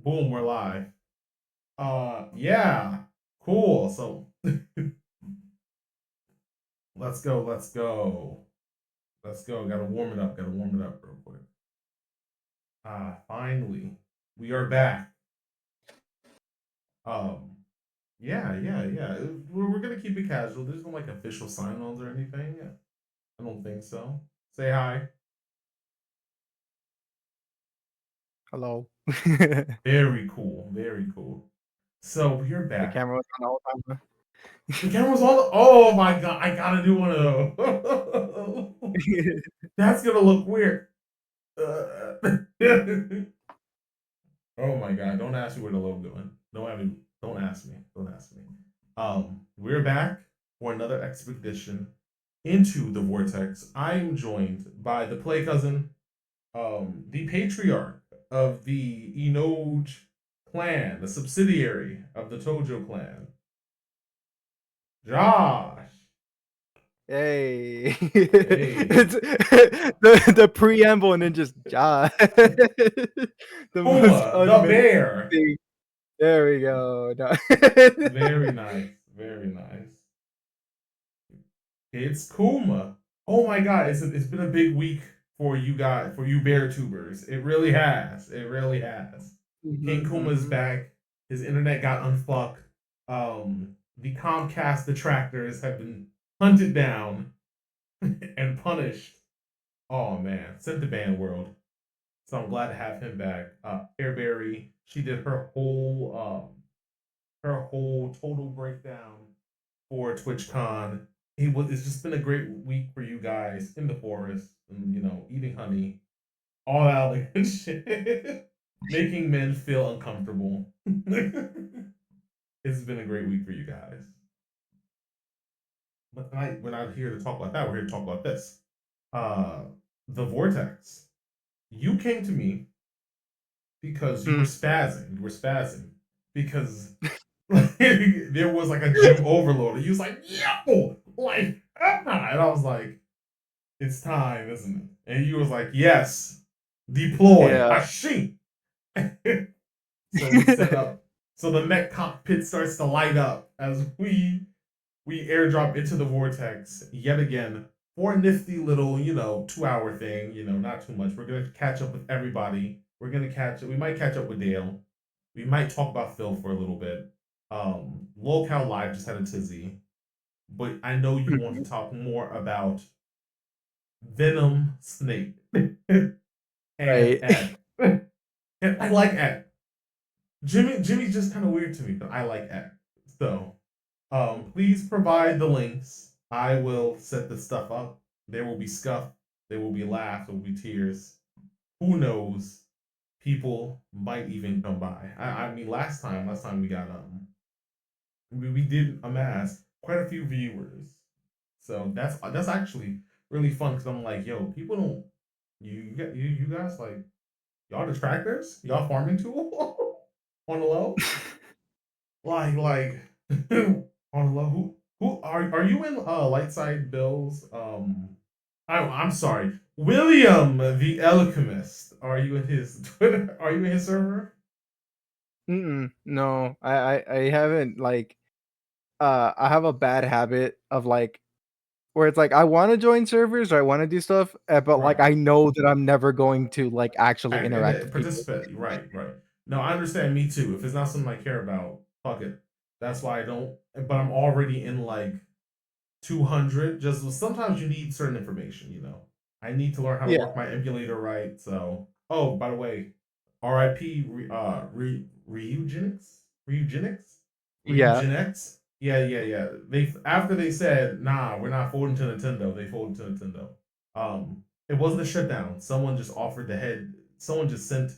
Boom, we're live. Yeah. Cool. So let's go, let's go. Let's go. Gotta warm it up. Gotta warm it up real quick. Finally. We are back. Um, yeah. We're gonna keep it casual. There's no like official sign-ons or anything. Yeah, I don't think so. Say hi. Hello. The Very cool. Very cool. So we're back. camera was on all the The camera's on. Oh my god! I gotta do one of those. time. That's gonna look weird. Uh, oh my god! Don't ask me where the logo went. Don't ask me. Don't ask me. We're back for another expedition into the Vortex. I am joined by the play cousin, the patriarch of the Enoj clan, the subsidiary of the Tojo clan, Josh. Hey. Hey, It's the preamble and then just ja. The most Puma, the unmentioned bear. thing. There we go. No. Very nice. Very nice. It's Kuma. Oh my god, it's been a big week for you guys, for you bear tubers. It really has. It really has. King Mhm, Kuma's mhm. back. His internet got unfucked. The Comcast detractors have been hunted down and punished. Oh man, sent to ban world. So I'm glad to have him back. Airberry, she did her whole total breakdown for TwitchCon. It's just been a great week for you guys in the forest and eating honey, all out like good shit, making men feel uncomfortable. It's been a great week for you guys. But tonight we're not here to talk about that. We're here to talk about this. Uh, the Vortex. You came to me because you were Mm. spazzing. You were spazzing because there was like a gym overload. He was like, yo, like, and I was like, it's time, isn't it? And he was like, yes, deploy, Yeah. Hashi. So we set up. So the mech cockpit starts to light up as we airdrop into the vortex yet again for a nifty little 2 hour thing. Not too much. We're gonna catch up with everybody. We're gonna catch. We might catch up with Dale. We might talk about Phil for a little bit. Lolcow Live just had a tizzy, but I know you want Mhm. to talk more about Venom Snake and Right. Ed. And I like Ed. Jimmy's just kind of weird to me, but I like Ed. So, please provide the links. I will set this stuff up. There will be scuff. There will be laugh. There will be tears. Who knows? People might even come by. I mean, last time we got we did amass quite a few viewers. So that's actually really fun because I'm like, yo, people don't you guys like y'all detractors, y'all farming tool on the low, like on the low. Who are you in Lightside Bills? I'm sorry, William the Alchemist. Are you in his Twitter? Are you in his server? Mm-mm. No, I haven't like I have a bad habit of like where it's like I want to join servers or I want to do stuff, but like Right. I know that I'm never going to like actually And interact then with people. participate. Right. No, I understand. Me too. If it's not something I care about, fuck it. That's why I don't. But I'm already in like 200. Just sometimes you need certain information. I need to learn how to Yeah, work my emulator right. So, oh, by the way, R.I.P. Ryujinix, yeah, Ryujinx. Yeah. They after they said, nah, we're not folding to Nintendo. They folded to Nintendo. It wasn't a shutdown. Someone just offered the head. Someone just sent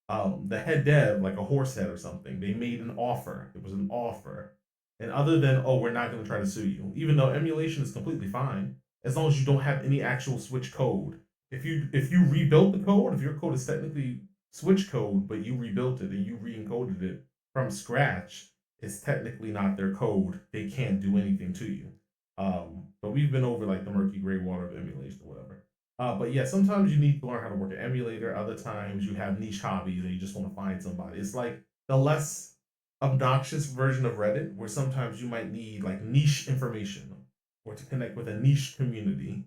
the head dev like a horse head or something. They made an offer. It was an offer. And other than, oh, we're not going to try to sue you, even though emulation is completely fine as long as you don't have any actual Switch code. If you rebuilt the code, if your code is technically Switch code, but you rebuilt it and you re-encoded it from scratch, it's technically not their code. They can't do anything to you. But we've been over like the murky gray water of emulation or whatever. But yeah, sometimes you need to learn how to work an emulator. Other times you have niche hobbies and you just want to find somebody. It's like the less obnoxious version of Reddit, where sometimes you might need like niche information or to connect with a niche community.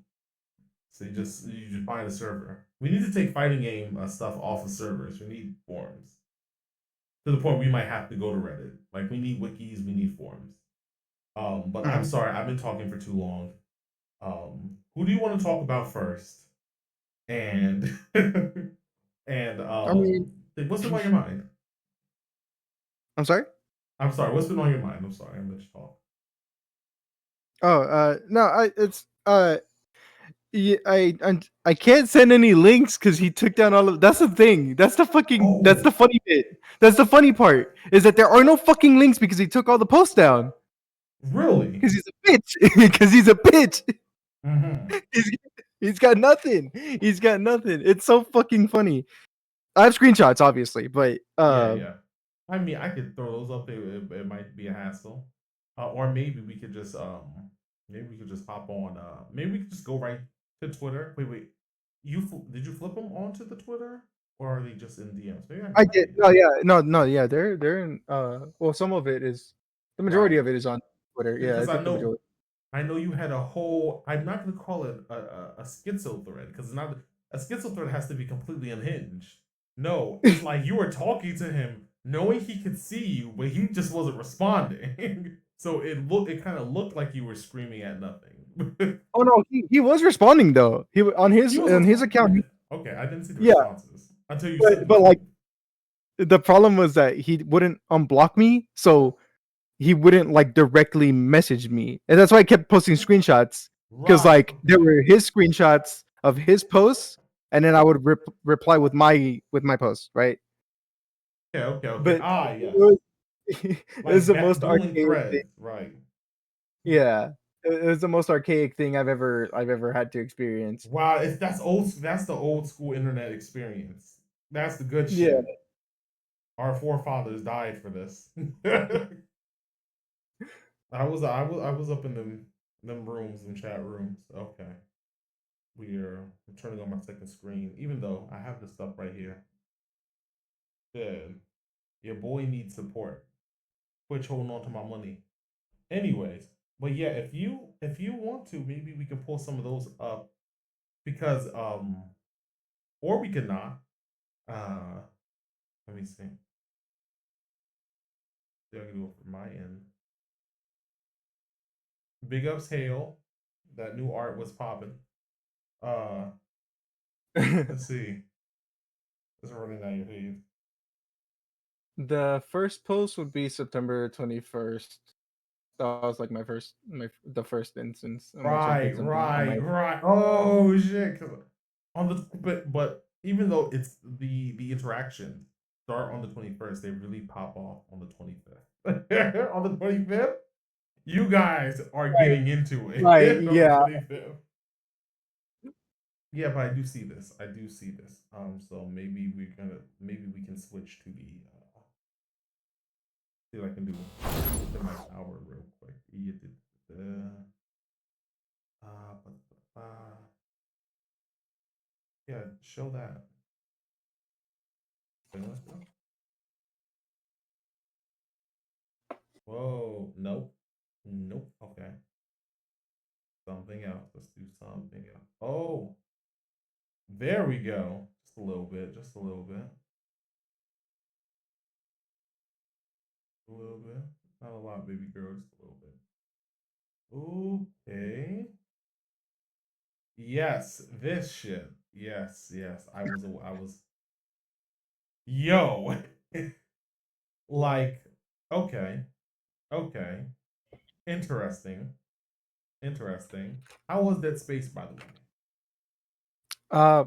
So you just find a server. We need to take fighting game stuff off of servers. We need forums to the point we might have to go to Reddit. Like we need wikis, we need forums. But I'm Mhm. sorry, I've been talking for too long. Who do you want to talk about first? And and I mean, what's been on your mind? I'm sorry. I'm sorry, what's been on your mind? I'm sorry, I let you talk. Oh, no, I can't send any links because he took down all of. That's the thing. That's the Oh, funny bit. That's the funny part is that there are no fucking links because he took all the posts down really? because he's a bitch. Because he's a bitch. Mm-hmm. He's, he's got nothing. He's got nothing. It's so fucking funny. I have screenshots, obviously, but Yeah, yeah. I mean, I could throw those up. It might be a hassle, or maybe we could just hop on. Maybe we could just go right to Twitter. Wait. Did you flip them onto the Twitter, or are they just in DMs? I Maybe did. I No, did. yeah, no, yeah. They're in. Well, some of it is. The majority Right. of it is on Twitter. Yeah, I Because think the majority. I know you had a whole. I'm not going to call it a schizo thread because it's not a schizo thread has to be completely unhinged. No, it's like you were talking to him, knowing he could see you, but he just wasn't responding. So it kind of looked like you were screaming at nothing. Oh no, he was responding though. On He his was on his responding. account. Okay, okay, I didn't see the Yeah, responses until you said he but like did. the problem was that he wouldn't unblock me, so he wouldn't like directly message me, and that's why I kept posting screenshots because Right. like there Okay. were his screenshots of his posts, and then I would reply with my post, right? Okay. Okay. Okay. But Ah, it yes. was it was Like the most dueling archaic thing. threads. Right. Yeah, it was the most archaic thing I've ever had to experience. Wow, that's old. That's the old school internet experience. That's the good Yeah. shit. Our forefathers died for this. I was up in them rooms and chat rooms. Okay, I'm turning on my second screen, even though I have this stuff right here. Good. Your boy needs support. Twitch holding on to my money. Anyways, but yeah, if you want to, maybe we can pull some of those up because or we could not. Uh, let me see. I can do it from my end. Big ups, Hale. That new art was popping. Uh, let's see. It's running down your feed. The first post would be September 21st. That was like the first instance of me checking Right, something on my. right, right. Oh shit! 'Cause on the but even though it's the interaction start on the 21st, they really pop off on the 25th. On the 25th, you guys are Right, getting into right, it on the yeah. 25th. Yeah, but I do see this. I do see this. So maybe we can switch to the see what I can do. Within my power real quick. Uh, yeah, show that. Whoa, nope, nope. Okay, something else. Let's do something else. Oh, there we go. Just a little bit. Just a little bit. A little bit. Not a lot, baby girl. Just a little bit. Okay. Yes, this shit. Yes, yes. I was. Yo, like, okay, okay, interesting, interesting. How was Dead Space, by the way? Uh,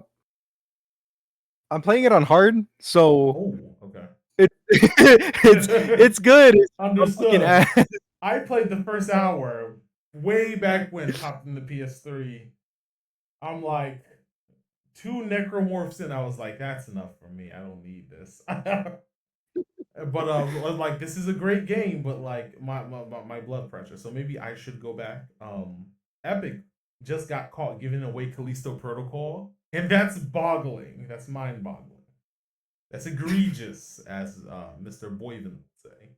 I'm playing it on hard, so Oh, okay. it it's good. It's a fucking Understood. ass. I played the first hour way back when it popped in the PS3. I'm like two necromorphs in. I was like, that's enough for me. I don't need this. But like this is a great game, but like my blood pressure. So maybe I should go back. Epic just got caught giving away Callisto Protocol, and that's boggling. That's mind-boggling. That's egregious, as Mr. Boyven would say.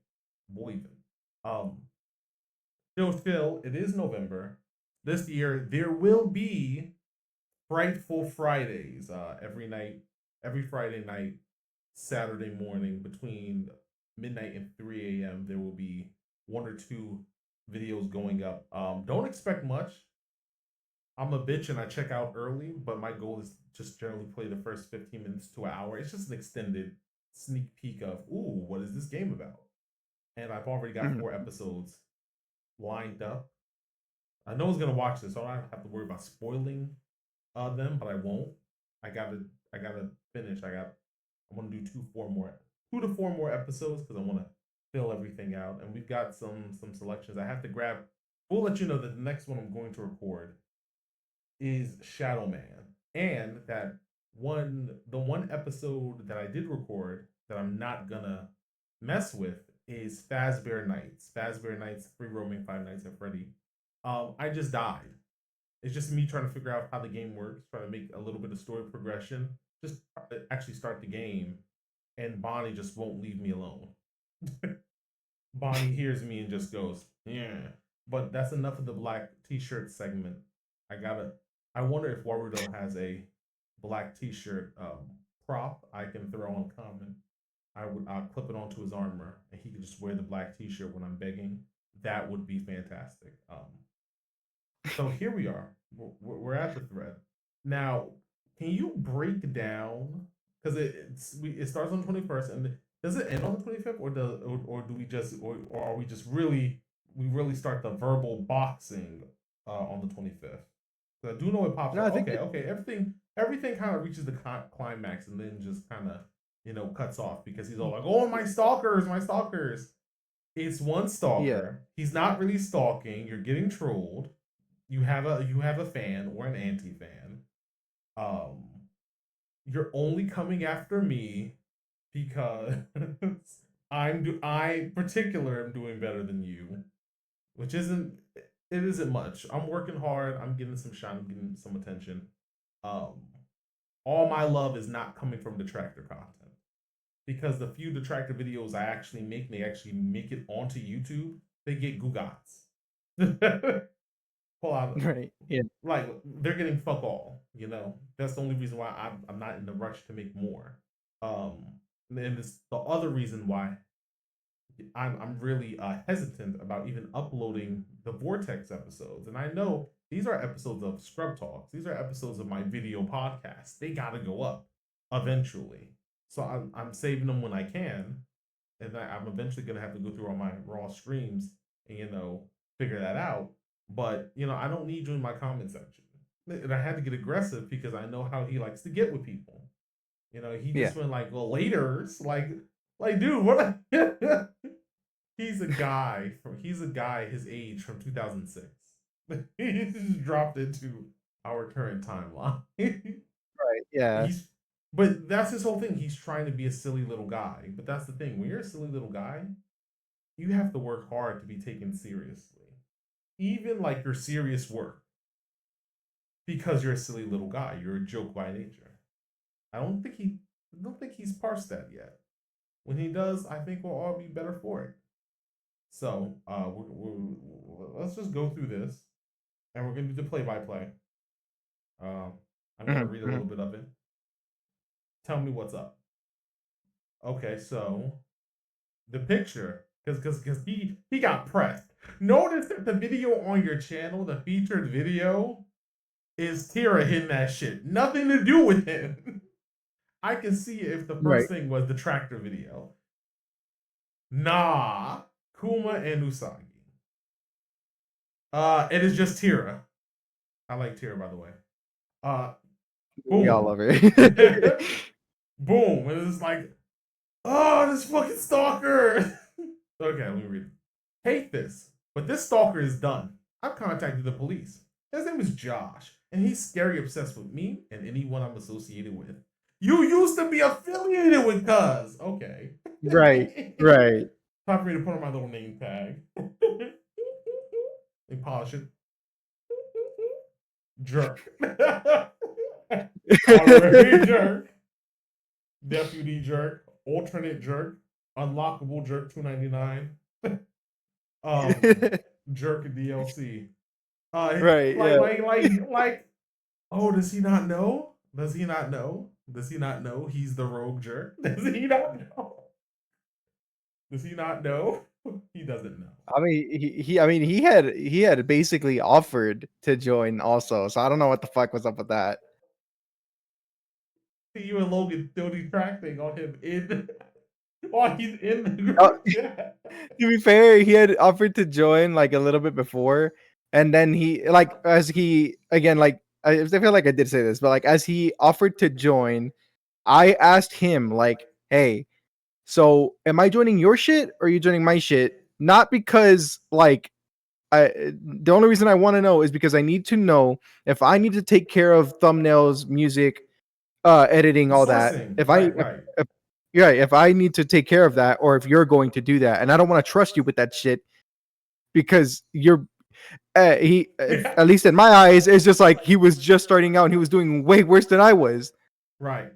Boyven. Um, Phil, it is November. This year, there will be Frightful Fridays every night, every Friday night, Saturday morning between midnight and 3 a.m. There will be one or two videos going up. Don't expect much. I'm a bitch and I check out early, but my goal is just generally play the first 15 minutes to an hour. It's just an extended sneak peek of, ooh, what is this game about? And I've already got Mhm. 4 episodes lined up. I know who's gonna watch this, so I don't have to worry about spoiling them, but I won't. I gotta I gotta finish. I want to do 2 to 4 more episodes because I want to fill everything out. And we've got some selections I have to grab. We'll let you know that the next one I'm going to record is Shadow Man, and that the one episode that I did record that I'm not gonna mess with is Fazbear Nights. Fazbear Nights, Free Roaming Five Nights at Freddy. I just died. It's just me trying to figure out how the game works, trying to make a little bit of story progression, just actually start the game, and Bonnie just won't leave me alone. Bonnie hears me and just goes, yeah. But that's enough of the black t-shirt segment. I gotta. I wonder if Warudo has a black t-shirt prop I can throw on common. I'll clip it onto his armor and he can just wear the black t-shirt when I'm begging. That would be fantastic. So here we are. We're at the thread now. Can you break down because it starts on the 21st and does it end on the 25th or do we just or are we just really start the verbal boxing on the 25th? I do know it pops No, up. I think Okay, it. okay. Everything kind of reaches the climax and then just kind of cuts off because he's all like, "Oh, my stalkers, my stalkers." It's one Yeah. stalker. He's not really stalking. You're getting trolled. You have a fan or an anti fan. Um, you're only coming after me because I particular am doing better than you, which isn't much. I'm working hard. I'm getting some shine. I'm getting some attention. Um, all my love is not coming from detractor content because the few detractor videos I actually make, they actually make it onto YouTube. They get Gugats. Pull out Right. Yeah. like they're getting fuck all. That's the only reason why I'm not in the rush to make more. And this the other reason why I'm really hesitant about even uploading the Vortex episodes. And I know these are episodes of Scrub Talks. These are episodes of my video podcast. They gotta go up eventually. So I'm saving them when I can, and I'm eventually gonna have to go through all my raw streams and figure that out. But I don't need you in my comment section. And I had to get aggressive because I know how he likes to get with people. He Yeah. just went like, well, later's like, dude, what? He's a guy his age from 2006. He just dropped into our current timeline. Right. Yeah. he's but that's his whole thing. He's trying to be a silly little guy. But that's the thing. When you're a silly little guy, you have to work hard to be taken seriously. Even like your serious work. Because you're a silly little guy. You're a joke by nature. I don't think he's parsed that yet. When he does, I think we'll all be better for it. So let's just go through this, and we're gonna do the play-by-play. Um, I'm gonna Mhm, read a little mhm. bit of it. Tell me what's up. Okay, so the picture, because he got pressed. Notice that the video on your channel, the featured video, is Tira hitting that shit. Nothing to do with him. I can see if the Right. first thing was the tractor video. Nah, Kuma and Usagi. It is just Tira. I like Tira, by the way. Uh, We all boom. love it. Boom. And it's like, oh, this fucking stalker. Okay, let me read it. Hate this, but this stalker is done. I've contacted the police. His name is Josh, and he's scary obsessed with me and anyone I'm associated with. You used to be affiliated with Cuz. Okay. Right. Right. Time for me to put on my little name tag. They polish it. jerk, honorary jerk, deputy jerk, alternate jerk, unlockable jerk 299, um, jerk DLC. Right, yeah. Like. Oh, does he not know? Does he not know? Does he not know he's the rogue jerk? Does he not know? Does he not know? He doesn't know. I mean, I mean, he had basically offered to join also, so I don't know what the fuck was up with that. See you and Logan still detracting on him in while he's in the Uh, group chat. to be fair, he had offered to join like a little bit before, and then he like as he again like I feel like I did say this, but like as he offered to join, I asked him like, "Hey, so am I joining your shit or are you joining my shit?" Not because like the only reason I want to know is because I need to know if I need to take care of thumbnails, music, editing, The all that. sourcing, right. If yeah, if I need to take care of that, or if you're going to do that, and I don't want to trust you with that shit because you're Yeah, at least in my eyes, it's just like he was just starting out and he was doing way worse than I was. right.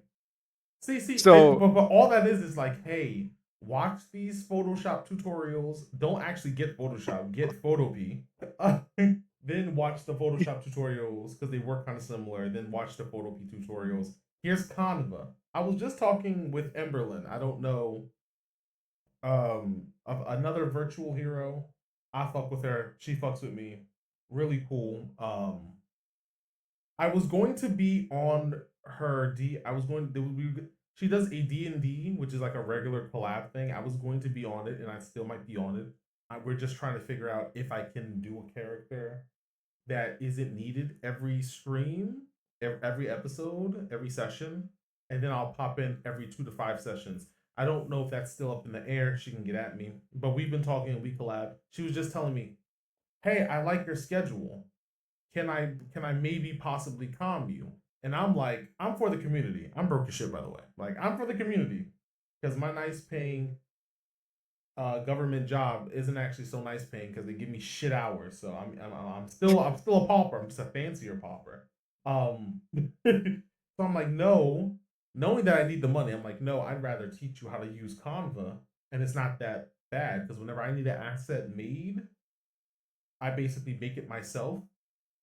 So But all that is like, hey, watch these Photoshop tutorials. Don't actually get Photoshop, get Photopea. Then watch the Photoshop tutorials because they work kind of similar. Then watch the Photopea tutorials. Here's Canva. I was just talking with Emberlyn. I don't know of another virtual hero. I fuck with her. She fucks with me. Really cool. I was going to be on her D. I was going. She does a D&D, which is like a regular collab thing. I was going to be on it, and I still might be on it. We're just trying to figure out if I can do a character that isn't needed every stream, every episode, every session, and then I'll pop in every 2 to 5 sessions. I don't know if that's still up in the air. She can get at me, but we've been talking. We collab. She was just telling me, "Hey, I like your schedule. Can I maybe possibly calm you?" And I'm like, I'm for the community. I'm broke as shit, by the way. Like, I'm for the community because my nice paying government job isn't actually so nice paying because they give me shit hours. So I'm still a pauper. I'm just a fancier pauper. So I'm like, no, knowing that I need the money, I'm like, no, I'd rather teach you how to use Canva, and it's not that bad because whenever I need an asset made, I basically make it myself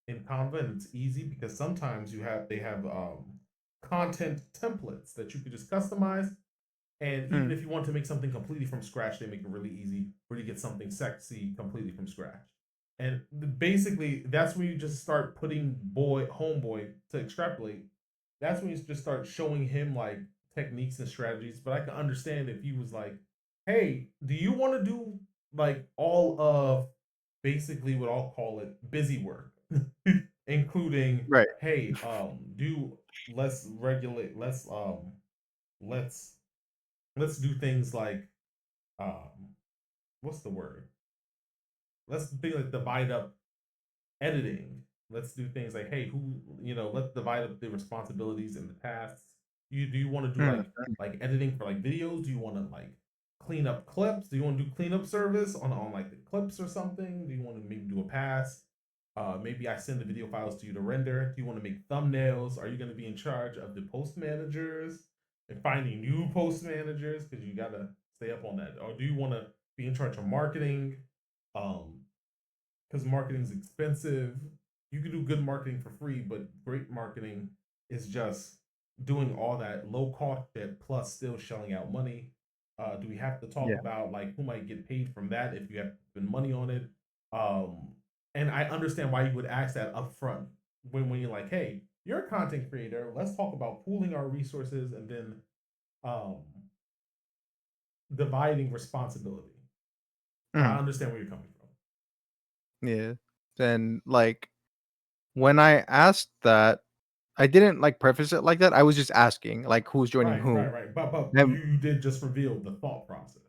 in Canva, and it's easy because sometimes they have content templates that you can just customize. And even mm, if you want to make something completely from scratch, they make it really easy where you get something sexy completely from scratch. And basically, that's when you just start putting homeboy to extrapolate. That's when you just start showing him like techniques and strategies. But I can understand if he was like, "Hey, do you want to do like all of basically what I'll call it busy work, including right, hey, do let's regulate, let's let's do things like um what's the word? Let's be like divide up editing. Let's do things like, hey, let's divide up the responsibilities and the tasks. Do you want to do mm, like editing for like videos? Do you want to like clean up clips? Do you want to do cleanup service on like the clips or something? Do you want to maybe do a pass? Maybe I send the video files to you to render. Do you want to make thumbnails? Are you going to be in charge of the post managers and finding new post managers because you gotta stay up on that? Or do you want to be in charge of marketing? Um, because marketing is expensive. You can do good marketing for free, but great marketing is just doing all that low cost shit plus still shelling out money. Do we have to talk yeah, about like who might get paid from that if you have to spend money on it? Um, and I understand why you would ask that up front when you're like, hey, you're a content creator. Let's talk about pooling our resources and then um, dividing responsibility. So I mm, understand where you're coming from. yeah. Then like when I asked that, I didn't like preface it like that. I was just asking like who's joining who. Right. But And you did just reveal the thought process.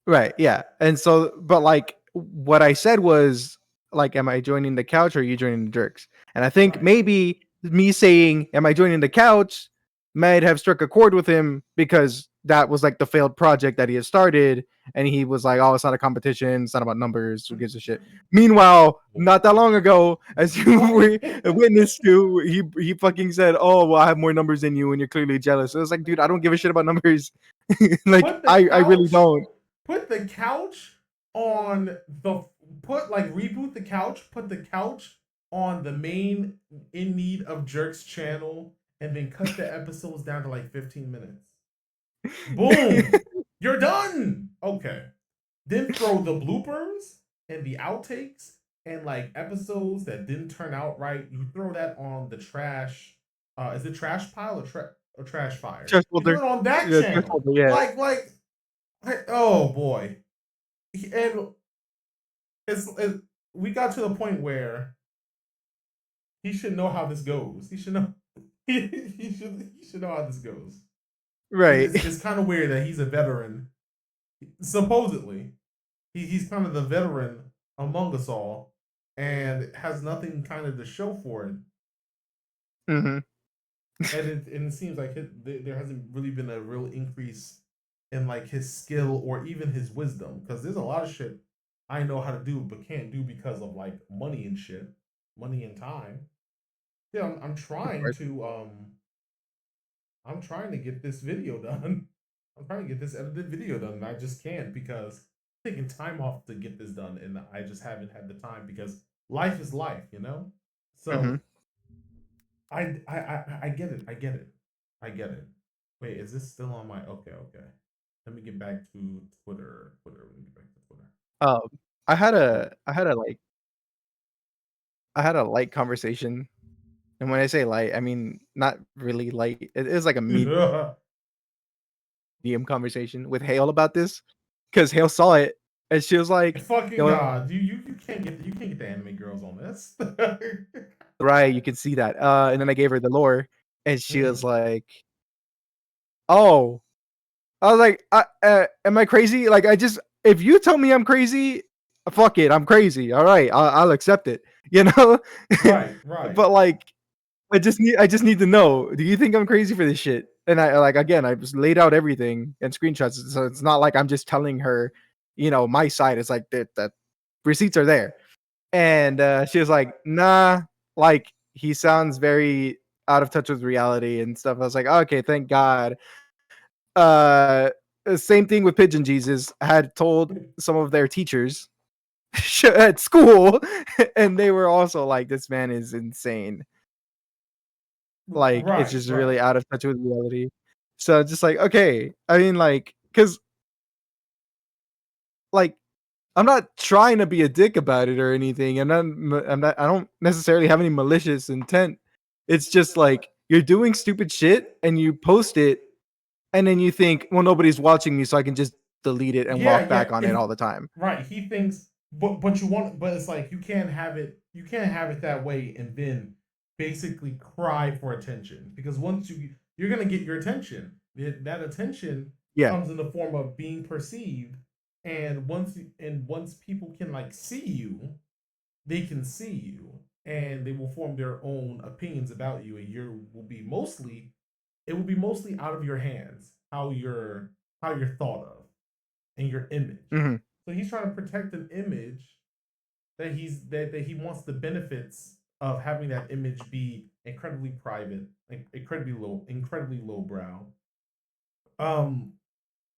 right, yeah. And so, but like what I said was like, am I joining the couch or are you joining the jerks? And I think Right. maybe me saying, am I joining the couch might have struck a chord with him because that was like the failed project that he had started, and he was like, "Oh, it's not a competition. It's not about numbers. Who gives a shit?" Meanwhile, not that long ago, as you were a witness to, he fucking said, "Oh, well, I have more numbers than you, and you're clearly jealous." So it's like, dude, I don't give a shit about numbers. Like, Put the I really couch, don't. put the couch on the put like reboot the couch, put the couch on the main in need of jerks channel, and then cut the episodes down to like 15 minutes. Boom, you're done. Okay, then throw the bloopers and the outtakes and like episodes that didn't turn out right. You throw that on the trash. Is it trash pile or trash fire? Trash You throw folder, it on that yeah, trash channel. folder, yeah, Oh boy, and it's we got to the point where he should know how this goes. He should know. He should know how this goes. right. It's kind of weird that he's a veteran. Supposedly, he's kind of the veteran among us all, and has nothing kind of to show for it. Hmm. And it seems like there hasn't really been a real increase in like his skill or even his wisdom, because there's a lot of shit I know how to do but can't do because of like money and shit, money and time. Yeah, I'm Of trying course. to I'm trying to get this video done. I'm trying to get this edited video done, and I just can't because I'm taking time off to get this done, and I just haven't had the time because life is life, you know. Hmm. So I get it. I get it. I get it. Wait, is this still on my? Okay, okay. Let me get back to Twitter. Twitter. Let me get back to Twitter. Um, I had Oh. a I had a like I had a light conversation, and when I say light, I mean not really light. It is like a medium conversation with Hale about this, because Hale saw it, and she was like, Fucking "Yo, god, you can't get the anime girls on this. right, you can see that." And then I gave her the lore, and she was Mhm. like, "Oh." I was like, "Am I crazy? Like, I just if you tell me I'm crazy, fuck it, I'm crazy. All right, I'll accept it." You know, Right, right. but like, I just need to know. Do you think I'm crazy for this shit? And I like again, I just laid out everything and screenshots, so it's not like I'm just telling her, my side. It's like the receipts are there, and she was like, "Nah, like he sounds very out of touch with reality and stuff." I was like, "Okay, thank God." Uh, Same thing with Pigeon Jesus. Had told some of their teachers at school, and they were also like, "This man is insane." Like, it's Right, just really right. out of touch with reality. So just like, okay. I mean, like, because like I'm not trying to be a dick about it or anything. I don't necessarily have any malicious intent. It's just like you're doing stupid shit and you post it, and then you think, well, nobody's watching me, so I can just delete it and Yeah, walk yeah. back on it If all the time. right, he thinks, but you want, but it's like you can't have it. You can't have it that way, and then basically cry for attention, because once you're gonna get your attention. That attention Yeah. comes in the form of being perceived, and once people can like see you, they can see you, and they will form their own opinions about you, and you will be mostly it will be mostly out of your hands how you're thought of and your image. Hmm. So he's trying to protect an image that he wants the benefits of having that image be incredibly private, like incredibly lowbrow. Um,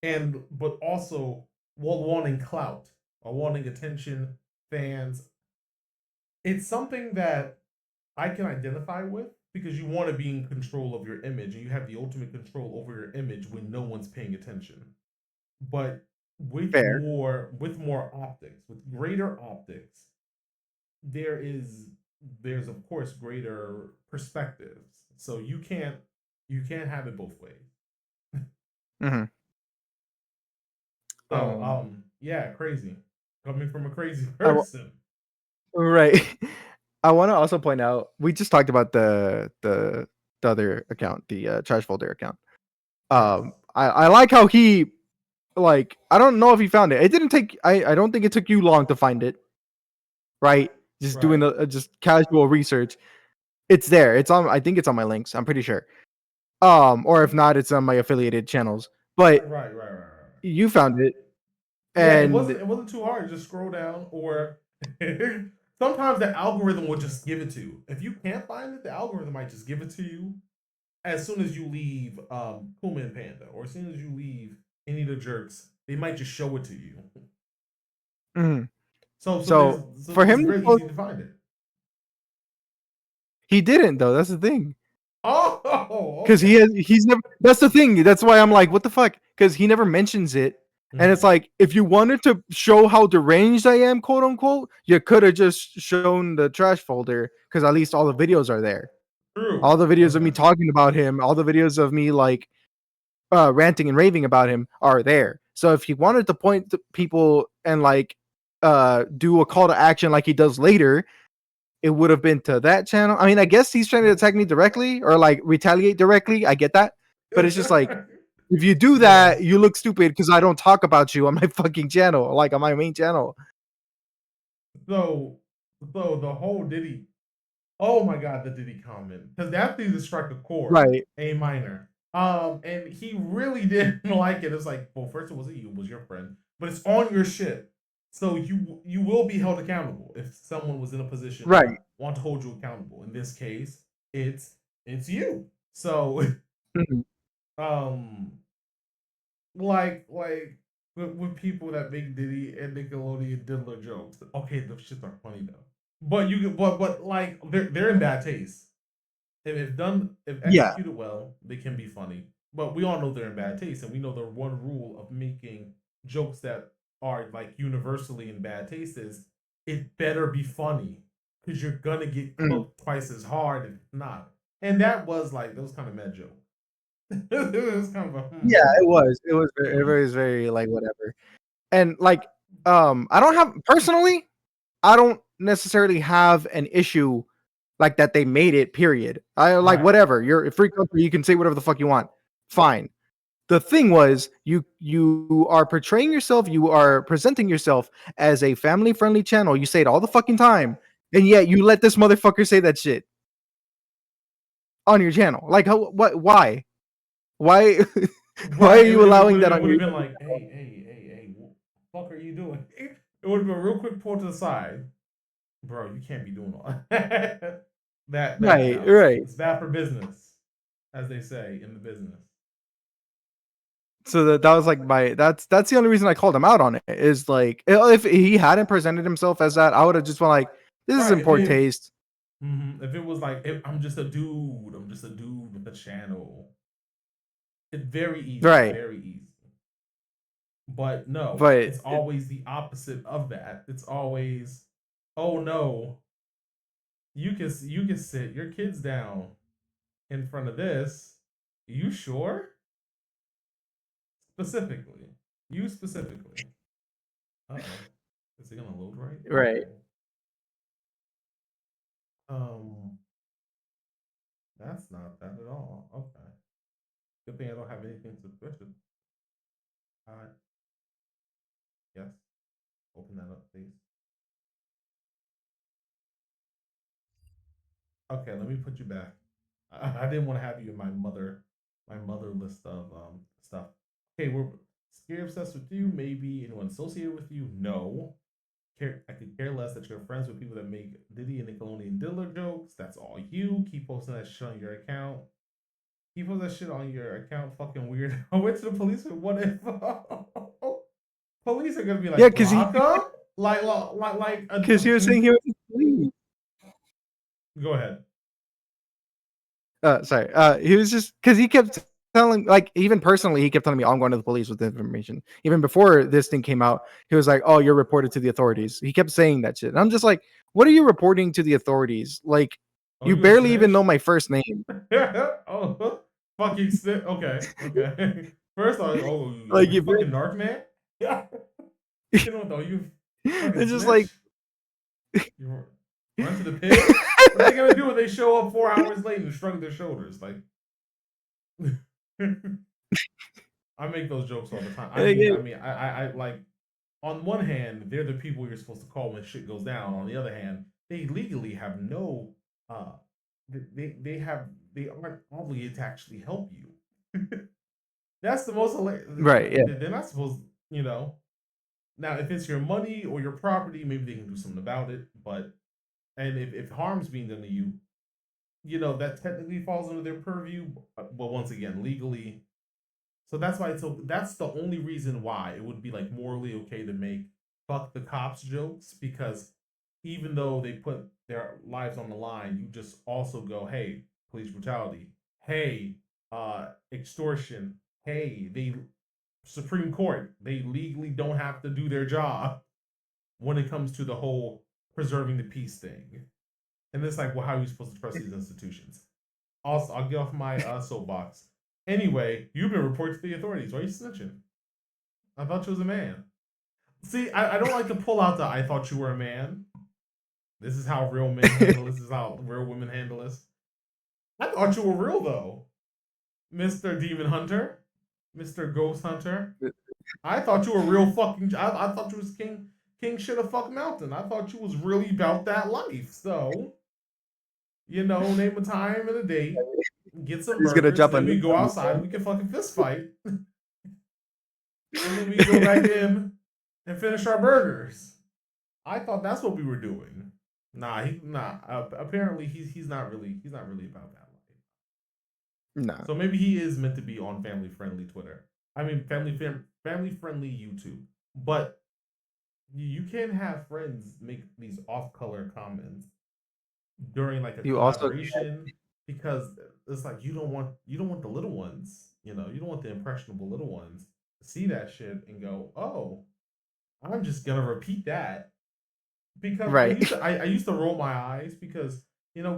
and but also while wanting clout or wanting attention, fans. It's something that I can identify with because you want to be in control of your image and you have the ultimate control over your image when no one's paying attention. But Fair. with more optics, with greater optics, there is there's of course greater perspectives. So you can't have it both ways. Hmm. So Um, yeah, crazy. Coming from a crazy I w- person. right. I want to also point out we just talked about the other account, the trash folder account. Yes. I like how he like I don't know if he found it. It didn't take. I don't think it took you long to find it. Right. Just doing Right. the just casual research. It's there. It's on. I think it's on my links. I'm pretty sure. Or if not, it's on my affiliated channels. but Right. you found it, Yeah, and it wasn't too hard. Just scroll down, or sometimes the algorithm will just give it to you. If you can't find it, the algorithm might just give it to you as soon as you leave Puma and Panda, or as soon as you leave any of the jerks. They might just show it to you. mhm. There's So for it's him to very post, easy to find it. he didn't though. That's the thing. Oh, Because okay. he's never. That's the thing. That's why I'm like, what the fuck? Because he never mentions it, and it's Mm-hmm. like, if you wanted to show how deranged I am, quote unquote, you could have just shown the trash folder, because at least all the videos are there. True. All the videos of Okay. me talking about him, all the videos of me like ranting and raving about him are there. So if he wanted to point to people and like do a call to action like he does later, it would have been to that channel. I mean, I guess he's trying to attack me directly or like retaliate directly. I get that. But it's just like, if you do Yeah. that, you look stupid because I don't talk about you on my fucking channel, like on my main channel. So, the whole Diddy. Oh my God, the Diddy comment, because that thing just struck a chord, Right. A minor. And he really didn't like it. It's like, well, first it wasn't you, it was your friend, but it's on your shit, so you will be held accountable if someone was in a position to Right. want to hold you accountable. In this case, it's you. So, Mhm. um, like with people that make Diddy and Nickelodeon diddler jokes. Okay, those shits are funny though. But but like they're in bad taste. If done, if Yeah. executed well, they can be funny. But we all know they're in bad taste, and we know the one rule of making jokes that are like universally in bad taste is it better be funny, because you're gonna get Mhm. cloaked twice as hard if not. And that was like, that was kind of mad joke. It was kind of a Yeah, it was. It was very like whatever. And like, I don't have personally, I don't necessarily have an issue like that they made it, period. I like right. whatever. You're a free country, you can say whatever the fuck you want. Fine. The thing was, you are portraying yourself, you are presenting yourself as a family friendly channel. You say it all the fucking time, and yet you let this motherfucker say that shit on your channel. Like, how, what, why? Why why are Right. you allowing that It on would your have been like, hey, what the fuck are you doing? It would have been a real quick pull to the side. Bro, you can't be doing all that. That right, now. right. It's bad for business, as they say in the business. So that was like my that's the only reason I called him out on it, is like, if he hadn't presented himself as that, I would have just been like, this is Right. in poor taste. If it was like, if I'm just a dude with a channel. It's Right. very easy. But no, But it's always the opposite of that. It's always, oh no, you can sit your kids down in front of this. You sure? Specifically, you specifically. Uh-oh. Is it gonna load right? right. Okay. Um, that's not that at all. Okay. Good thing I don't have anything suspicious. Yes. Open that up, please. Okay, let me put you back. I didn't want to have you in my mother list of stuff. Okay, we're scary obsessed with you. Maybe anyone associated with you? No. I could care less that you're friends with people that make Diddy and Nickelodeon Diddler jokes. That's all you. Keep posting that shit on your account. Keep posting that shit on your account. Fucking weird. I went to the police. What if police are gonna be Yeah, like, block him? Like because he was saying he was asleep. Go ahead. Sorry. He was just because he kept telling, like, even personally, he kept telling me, "Oh, I'm going to the police with the information." Even before this thing came out, he was like, "Oh, you're reported to the authorities." He kept saying that shit. And I'm just like, "What are you reporting to the authorities? Like, Oh, you you a barely even know snitch? my first name. Oh, fucking snitch. Okay. First, Like, you you fucking barely." narc man. Yeah. You know what though? You fucking It's just snitch. like, You run to the pigs. What are they gonna do when they show up 4 hours late and shrug their shoulders? Like, I make those jokes all the time. I like. On one hand, they're the people you're supposed to call when shit goes down. On the other hand, they legally have no. Uh, they aren't obligated to actually help you. That's the most Right. Yeah. they're not supposed, you know. Now, if it's your money or your property, maybe they can do something about it. But and if harm's being done to you, that technically falls under their purview. But once again, legally, so that's why that's the only reason why it would be like morally okay to make fuck the cops jokes, because even though they put their lives on the line, you just also go, hey, police brutality, hey, extortion, hey, they Supreme Court, they legally don't have to do their job when it comes to the whole preserving the peace thing. And it's like, well, how are you supposed to trust these institutions? Also, I'll get off my soapbox. Anyway, you've been reported to the authorities. Why are you snitching? I thought you was a man. See, I don't like to pull out the I thought you were a man. This is how real men handle this. This is how real women handle this. I thought you were real, though, Mr. Demon Hunter, Mr. Ghost Hunter. I thought you were real fucking. I thought you was King shit of fuck mountain. I thought you was really about that life. So, name a time and a date, get some He's gonna burgers, jump then on we this go one. outside and we can fucking fist fight. And then we go back in and finish our burgers. I thought that's what we were doing. Nah. Apparently, he's not really about that life. No, So maybe he is meant to be on family friendly Twitter. I mean, family friendly YouTube. But you can't have friends make these off color comments during like a you also collaboration, because it's like you don't want the little ones. You don't want the impressionable little ones to see that shit and go, oh, I'm just gonna repeat that, because right. I used to roll my eyes because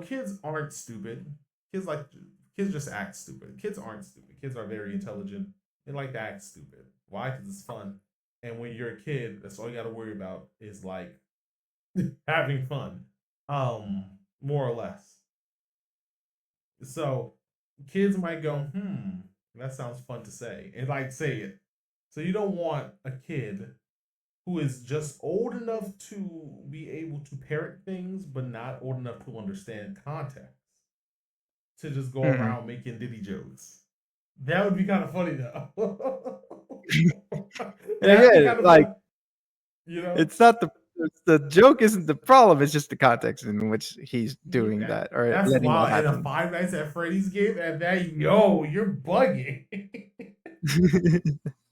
kids aren't stupid. Kids like kids just act stupid. Kids aren't stupid. Kids are very intelligent. They like to act stupid. Why? Because it's fun. And when you're a kid, that's all you got to worry about is like having fun, um, more or less. So kids might go, that sounds fun to say, and like say it. So you don't want a kid who is just old enough to be able to parrot things, but not old enough to understand context, to just go Mm-mm. around making Diddy jokes. That would be kind of funny though. And That'd be again, kind of like fun, you know. it's not the joke isn't the problem. It's just the context in which he's You doing that or that's letting that wild. And a happen. Five Nights at Freddy's game, and that you're bugging.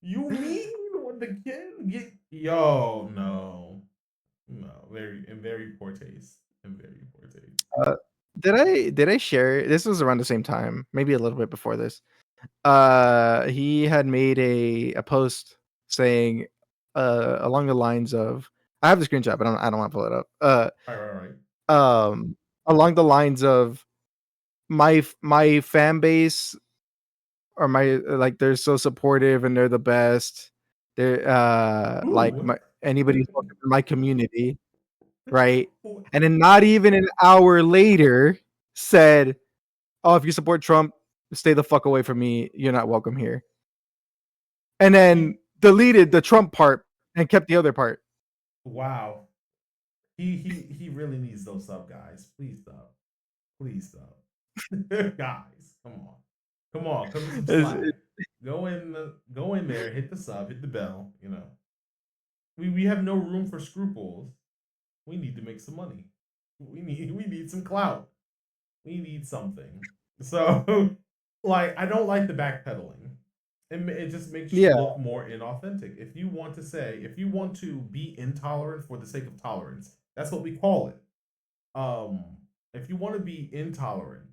You mean when the kid get no, very in very poor taste, in very poor taste. uh, did I share? This was around the same time, maybe a little bit before this. He had made a post saying, along the lines of, I have the screenshot, but I don't want to pull it up. Right. Um, along the lines of my fan base or my like they're so supportive and they're the best. They're like Ooh. my anybody who's welcome to my community, right? And then not even an hour later said, "Oh, if you support Trump, stay the fuck away from me. You're not welcome here." And He then deleted the Trump part and kept the other part. wow. He really needs those sub guys. Please stop. Please stop. Guys, come on. Come on, cut me some It's- slack. Go in there, hit the sub, hit the bell, We have no room for scruples. We need to make some money. We need some clout. We need something. So like I don't like the backpedaling. It just makes you yeah, look more inauthentic. If you want to be intolerant for the sake of tolerance, that's what we call it. Um, if you want to be intolerant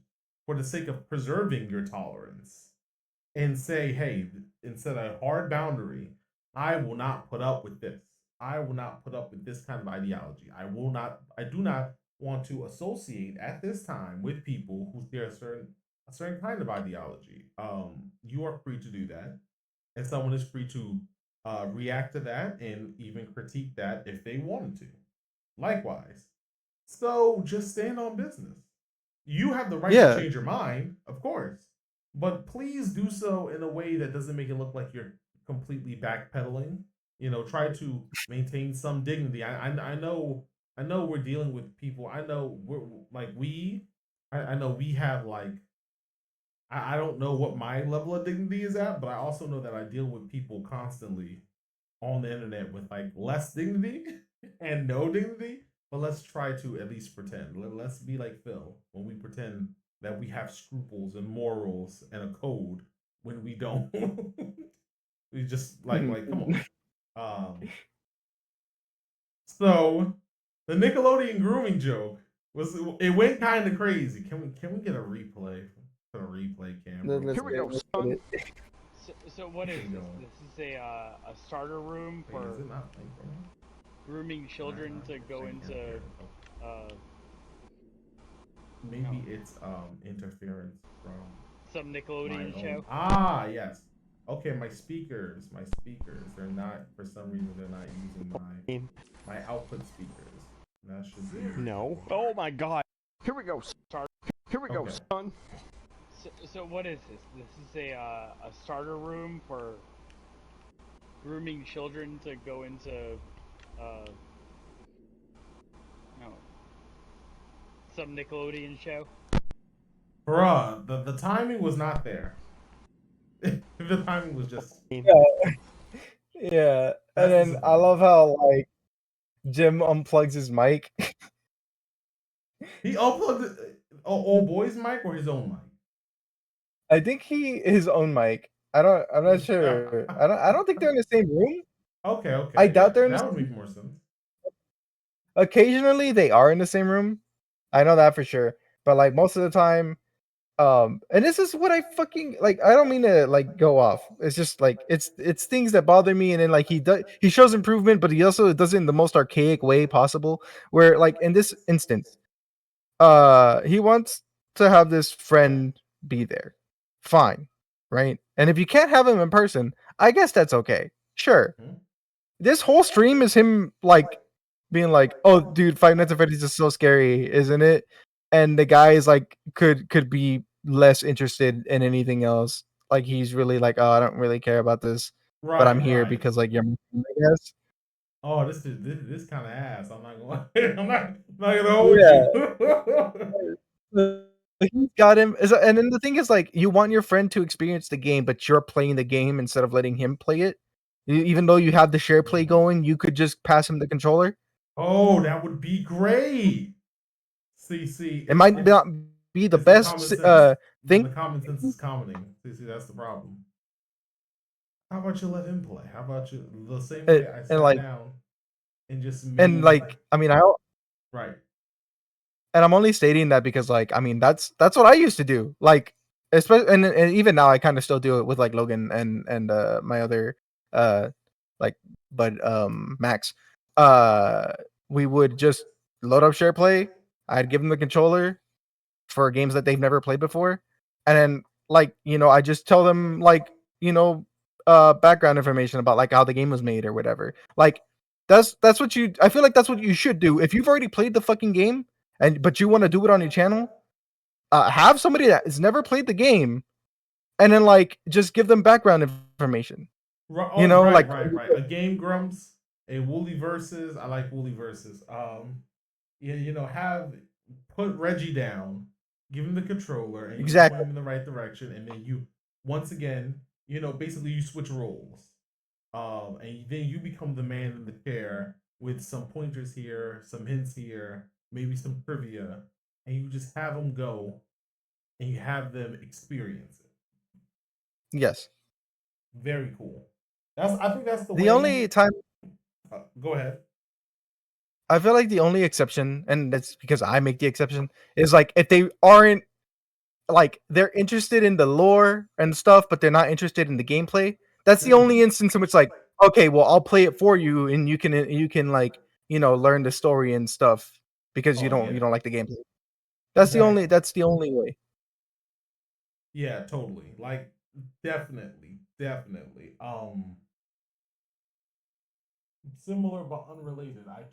for the sake of preserving your tolerance, and say, hey, instead of a hard boundary, I will not put up with this. I will not put up with this kind of ideology. I do not want to associate at this time with people who share a certain kind of ideology. You are free to do that, and someone is free to react to that and even critique that if they wanted to. Likewise, so just stand on business. You have the right to yeah, change your mind, of course, but please do so in a way that doesn't make it look like you're completely backpedaling. Try to maintain some dignity. I know we're dealing with people. I know we're like I know we have like I don't know what my level of dignity is at, but I also know that I deal with people constantly on the internet with like less dignity and no dignity. But let's try to at least pretend. Let's be like Phil when we pretend that we have scruples and morals and a code when we don't. We just like come on. Um, so the Nickelodeon grooming joke was it went kind of crazy. Can we get a replay? Put a replay camera Let's over Here we get, go, here. let's son. get it. So what is There you this? go. This is a starter room Wait, is for it not playing for me? grooming All right, children to go I can't hear into it. Okay. uh Maybe no it's interference from some my Nickelodeon own. show. Ah, yes. Okay, my speakers. They're not for some reason they're not using my output speakers. That should be No. Oh my god. Here we go. Here we go, okay. son. So what is this? This is a starter room for grooming children to go into uh no some Nickelodeon show. Bruh, the timing was not there. The timing was just Yeah, yeah. And that's then I disappointing. love how like Jim unplugs his mic. He uploaded old boy's mic or his own mic. I think his own mic. I don't. I'm not sure. I don't think they're in the same room. Okay, I okay, doubt yeah, they're in the that would same. make more sense. Occasionally they are in the same room. I know that for sure. But like most of the time, and this is what I fucking like. I don't mean to like go off. It's just like it's things that bother me, and then like he shows improvement, but he also does it in the most archaic way possible. Where like in this instance, he wants to have this friend be there. Fine, right? And if you can't have him in person, I guess that's okay. Sure. Hmm? This whole stream is him like being like, "Oh, dude, Five Nights at Freddy's is so scary, isn't it?" And the guy is like, could be less interested in anything else. Like he's really like, "Oh, I don't really care about this, but I'm Right, here right. because like you're, my friend, I guess." Oh, this kind of ass. I'm not gonna. I'm not gonna hold Yeah. you. He's got him, and then the thing is, like, you want your friend to experience the game, but you're playing the game instead of letting him play it. Even though you have the share play going, you could just pass him the controller. Oh, that would be great. See, It might not be the it's the common best sense. thing, The common sense is commenting. See, that's the problem. How about you let him play? How about you the same way I and sat like, down and just and made like, I mean, I right. and I'm only stating that because like I mean that's what I used to do. Like especially and even now I kind of still do it with like Logan and my other uh like but Max. Uh we would just load up share play. I'd give them the controller for games that they've never played before. And then like, I just tell them like, background information about like how the game was made or whatever. Like that's what I feel like that's what you should do. If you've already played the fucking game but you want to do it on your channel, have somebody that has never played the game and then like just give them background information. Oh, Like right. A game grumps, a woolly versus. I like woolly versus. Yeah, have put Reggie down, give him the controller, and you point exactly. him in the right direction, and then you once again, basically you switch roles. And then you become the man in the chair with some pointers here, some hints here, maybe some trivia, and you just have them go, and you have them experience it. Yes. Very cool. I think that's the The way. only time Go ahead. I feel like the only exception, and that's because I make the exception, is like if they aren't like they're interested in the lore and stuff, but they're not interested in the gameplay. That's the only instance in which like, okay, well, I'll play it for you, and you can like learn the story and stuff because you Oh don't yeah, you don't like the gameplay. exactly. That's the only way. Yeah, totally. Like definitely. Similar but unrelated. I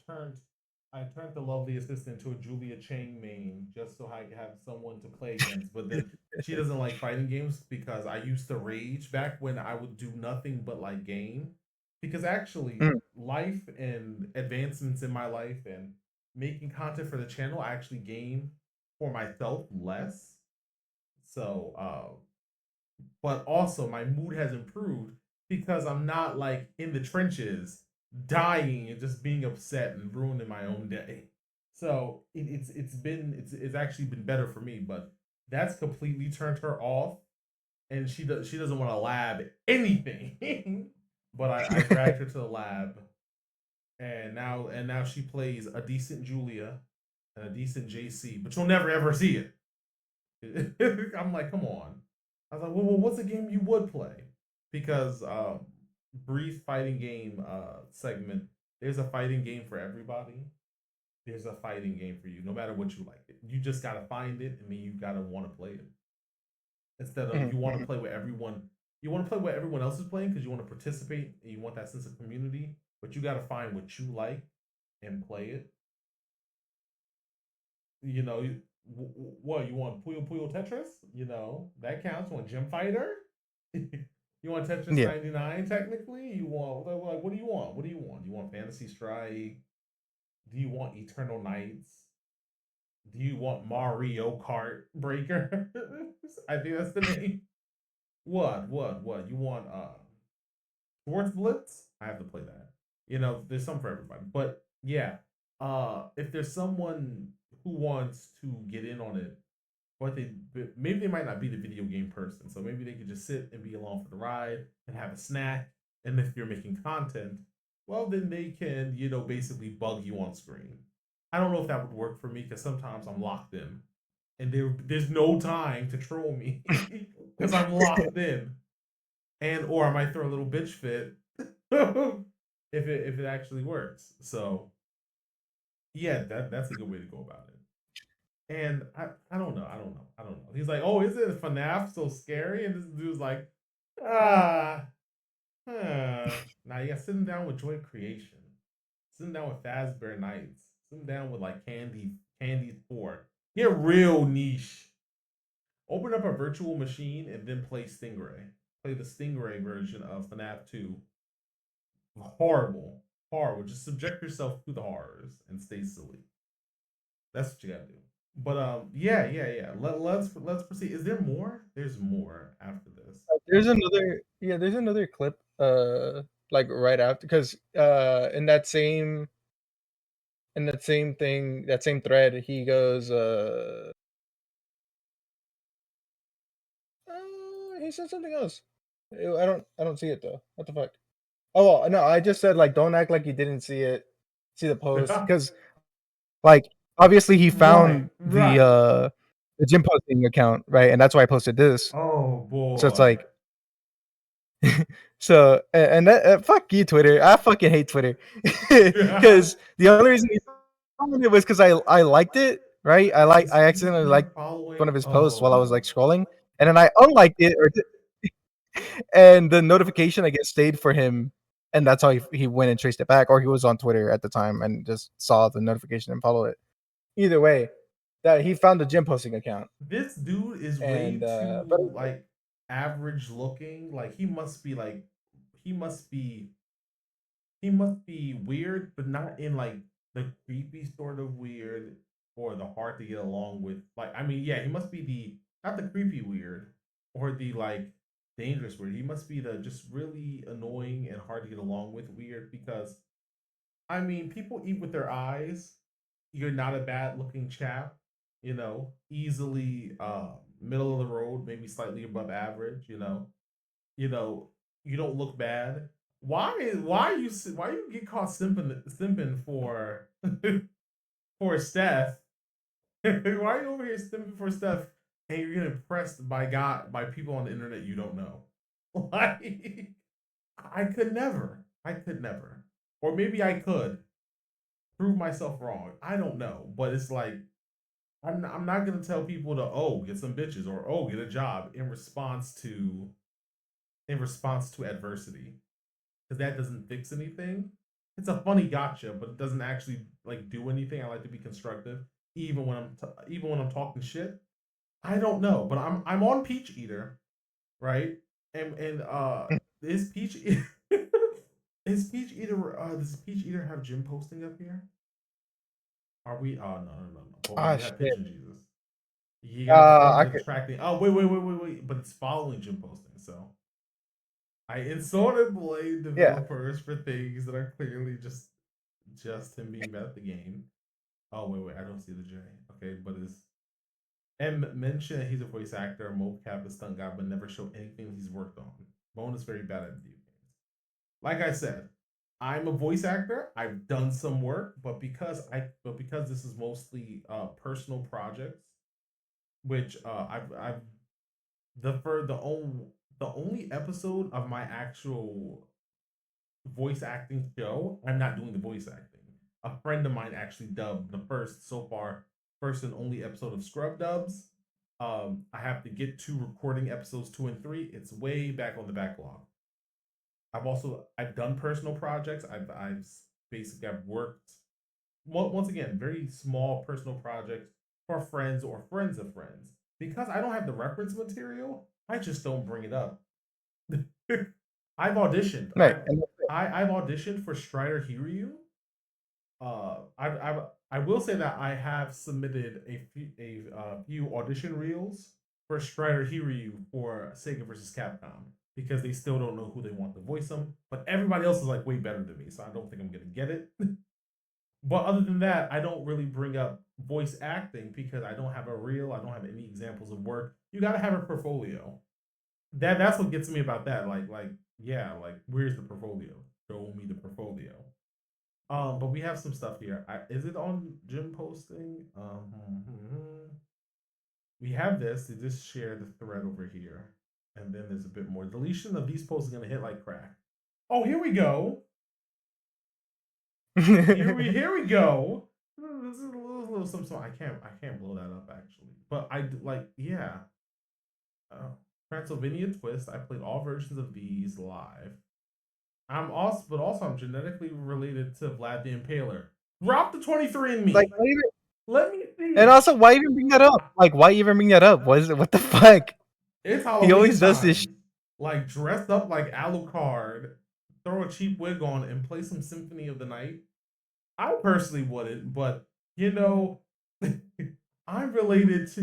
turned the lovely assistant to a Julia Chang main just so I could have someone to play against. But then she doesn't like fighting games because I used to rage back when I would do nothing but like game. Because actually, Mm. life and advancements in my life and making content for the channel, I actually gain for myself less. So, but also my mood has improved because I'm not like in the trenches, dying and just being upset and ruining my own day. So it's actually been better for me, but that's completely turned her off, and she doesn't want to lab anything. But I dragged her to the lab, and now she plays a decent Julia and a decent JC, but you'll never ever see it. I'm like, come on. I was like, well, what's a game you would play? Because brief fighting game segment. There's a fighting game for everybody. There's a fighting game for you, no matter what you like. You just gotta find it, and then you gotta want to play it. Instead of you want to Mhm. play with everyone, you want to play what everyone else is playing because you want to participate and you want that sense of community. But you gotta find what you like and play it. You know, what you want Puyo Puyo Tetris? You know that counts. You want Gym Fighter? You want Tetris Yeah. 99? Technically, you want like what do you want? What do you want? You want Fantasy Strike? Do you want Eternal Nights? Do you want Mario Kart Breaker? I think that's the name. What? You want Sports Blitz? I have to play that. You know, there's some for everybody. But yeah, if there's someone who wants to get in on it, but maybe they might not be the video game person, so maybe they could just sit and be along for the ride and have a snack. And if you're making content, well, then they can basically bug you on screen. I don't know if that would work for me because sometimes I'm locked in, and there's no time to troll me because I'm locked in, and or I might throw a little bitch fit if it actually works. So yeah, that's a good way to go about it. And I don't know. I don't know. I don't know. He's like, oh, is it FNAF so scary? And this dude's like, ah, Now you got sitting down with Joy Creation, sitting down with Fazbear Nights, sitting down with like Candy 4. Get real niche. Open up a virtual machine and then play Stingray. Play the Stingray version of FNAF 2. Horrible. Horrible. Just subject yourself to the horrors and stay silly. That's what you gotta do. But yeah. Let's proceed. Is there more? There's more after this. There's another clip like right after, cuz in that same thing, that same thread, he goes he said something else. I don't see it though. What the fuck? Oh, well, no, I just said like don't act like you didn't see the post, cuz like obviously he Right, found right. the gym posting account, right? And that's why I posted this. Oh So it's boy. like so and that fuck you Twitter. I fucking hate Twitter. Cuz the only reason he found it was cuz I liked it, right? I accidentally You're liked one following. of his posts while I was Oh. like scrolling, and then I unliked it, and the notification I guess stayed for him, and that's how he went and traced it back, or he was on Twitter at the time and just saw the notification and followed it. Either way, that he found the gym posting account, This dude is and way but too like average looking. Like he must be he must be weird, but not in like the creepy sort of weird or the hard to get along with. Like, I mean, yeah, he must be the not the creepy weird or the like dangerous weird. He must be the just really annoying and hard to get along with weird because I mean, people eat with their eyes. You're not a bad looking chap, easily middle of the road, maybe slightly above average, you know, you don't look bad. Why you get caught simping for for Steph? Why are you over here simping for Steph and you're getting impressed by people on the internet you don't know? Like I could never. I could never. Or maybe I could prove myself wrong. I don't know. But it's like I'm not gonna tell people to get some bitches or get a job in response to adversity because that doesn't fix anything. It's a funny gotcha, but it doesn't actually like do anything. I like to be constructive, even when I'm talking shit. I don't know, but I'm on Peach Eater, right? And is Peach is Peach Eater does Peach Eater have gym posting up here? Are we? Oh no. Hold on, ah we have shit. Pigeon Jesus. You gotta I fund the could, tracking. Oh wait! But it's following gym posting, so I sort of blame yeah. developers for things that are clearly just him being bad at the game. Oh wait, I don't see the J. Okay, but it's M mentioned that he's a voice actor, mocap, a stunt guy, but never showed anything he's worked on. Bone is very bad at video games. Like I said, I'm a voice actor. I've done some work, but because this is mostly personal projects, which I've the only episode of my actual voice acting show, I'm not doing the voice acting. A friend of mine actually dubbed the first and only episode of Scrub Dubs. I have to get to recording episodes 2 and 3. It's way back on the backlog. I've done personal projects. I've worked, well, once again, very small personal projects for friends or friends of friends. Because I don't have the reference material, I just don't bring it up. I've auditioned. Right. And I've auditioned for Strider Hiryu. I will say that I have submitted few audition reels for Strider Hiryu for Sega versus Capcom because they still don't know who they want to voice them. But everybody else is like way better than me, so I don't think I'm gonna get it. But other than that, I don't really bring up voice acting because I don't have a reel. I don't have any examples of work. You gotta have a portfolio. That's what gets me about that. Yeah, like where's the portfolio? Show me the portfolio. But we have some stuff here. Is it on gym posting? We have this. They just share the thread over here, and then there's a bit more. Deletion of these posts is gonna hit like crack. Oh, here we go. Here we go. This is a little something. I can't blow that up actually. But yeah. Transylvania Twist. I played all versions of these live. I'm genetically related to Vlad the Impaler. Drop the 23 and like, me. Let me see and it. also, why even bring that up? Like, why even bring that up? What the fuck? It's He Halloween always does this. time. Like dressed up like Alucard, throw a cheap wig on, and play some Symphony of the Night. I personally wouldn't, but you know, I'm related to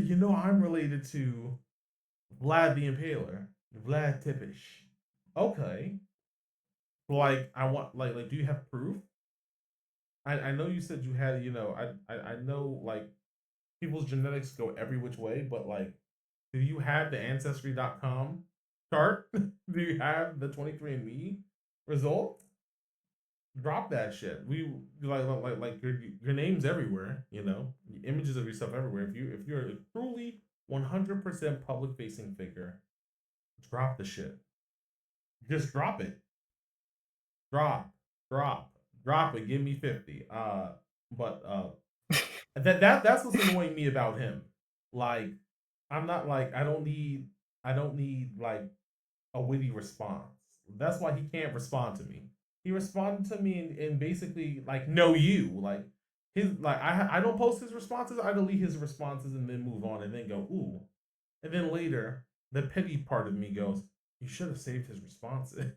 Vlad the Impaler, Vlad Tipish. Okay, like I want like do you have proof? I know you said you had, I know like people's genetics go every which way, but like do you have the ancestry.com chart? Do you have the 23andme result? Drop that shit. We like your name's everywhere, images of yourself everywhere. If you're a truly 100% public facing figure, drop the shit. Just drop it. Drop, drop, drop it. Give me 50. But that's what's annoying me about him. Like, I'm not like I don't need like a witty response. That's why he can't respond to me. He responded to me and basically like no you like his like I don't post his responses. I delete his responses and then move on and then go ooh, and then later the petty part of me goes you should have saved his responses.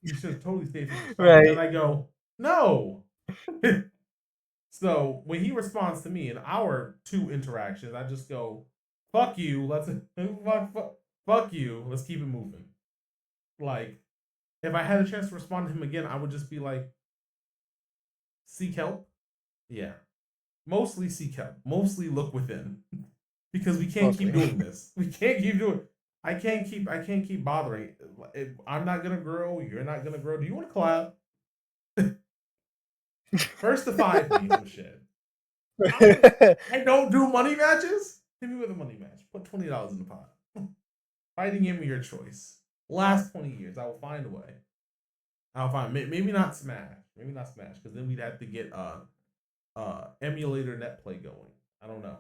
You should have totally saved his response. Right. And I go no. So when he responds to me in our two interactions, I just go, "Fuck you, let's fuck you, let's keep it moving." Like, if I had a chance to respond to him again, I would just be like, "Seek help." Yeah, mostly seek help. Mostly look within, because we can't keep Mostly. doing this. We can't keep doing. I can't keep bothering. I'm not gonna grow. You're not gonna grow. Do you want to collab? First to 5 me some shit. I don't do money matches. Hit me with a money match. Put $20 in the pot. Fighting game of your choice. Last 20 years, I will find a way. I'll find maybe not Smash. Maybe not Smash, because then we'd have to get emulator net play going. I don't know.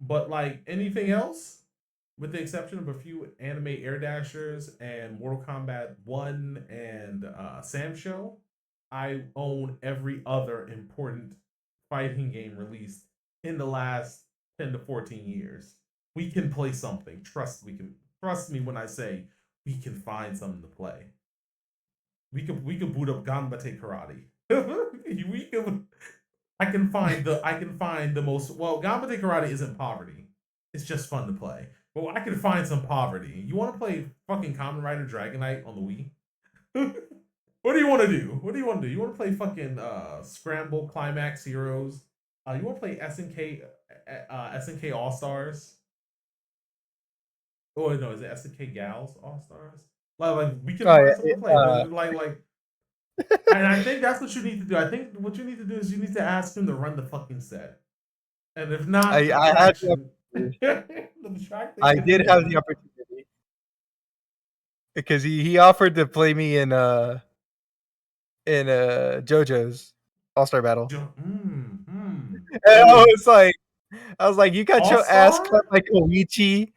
But like anything else, with the exception of a few anime air dashers and Mortal Kombat 1 and Sam Show, I own every other important fighting game released in the last 10 to 14 years. We can play something. Trust me when I say we can find something to play. We could boot up Ganbate Karate. we could I can find the most well Ganbate Karate isn't poverty. it's just fun to play. But I can find some poverty. You want to play fucking Kamen Rider Dragonite on the Wii? What do you want to do? What do you want to do? You want to play fucking Scramble Climax Heroes? You want to play SNK All Stars? Oh no, is it SNK Gals All Stars? Like we can Oh find yeah, something to play. Like, and I think that's what you need to do. I think what you need to do is you need to ask him to run the fucking set. And if not, I had the track they I can did do have the that. opportunity because he offered to play me in JoJo's All Star Battle. And Oh, I was like, you got All your ass cut Star? like Koichi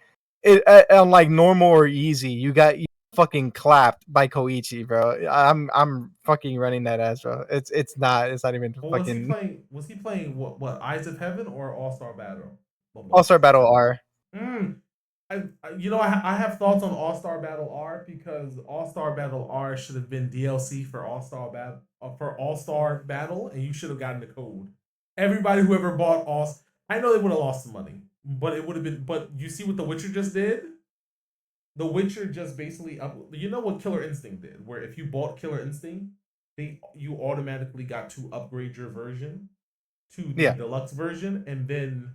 on like normal or easy. You got you fucking clapped by Koichi, bro. I'm fucking running that ass, bro. It's not even Or was he fucking playing? Was he playing what Eyes of Heaven or All Star Battle? Or All both? Star Battle R. Mm. I have thoughts on All Star Battle R because All Star Battle R should have been DLC for All Star Battle, and you should have gotten the code. Everybody who ever bought I know they would have lost some money, but it would have been. But you see what The Witcher just did? The Witcher just basically you know what Killer Instinct did, where if you bought Killer Instinct, you automatically got to upgrade your version to the Yeah. deluxe version, and then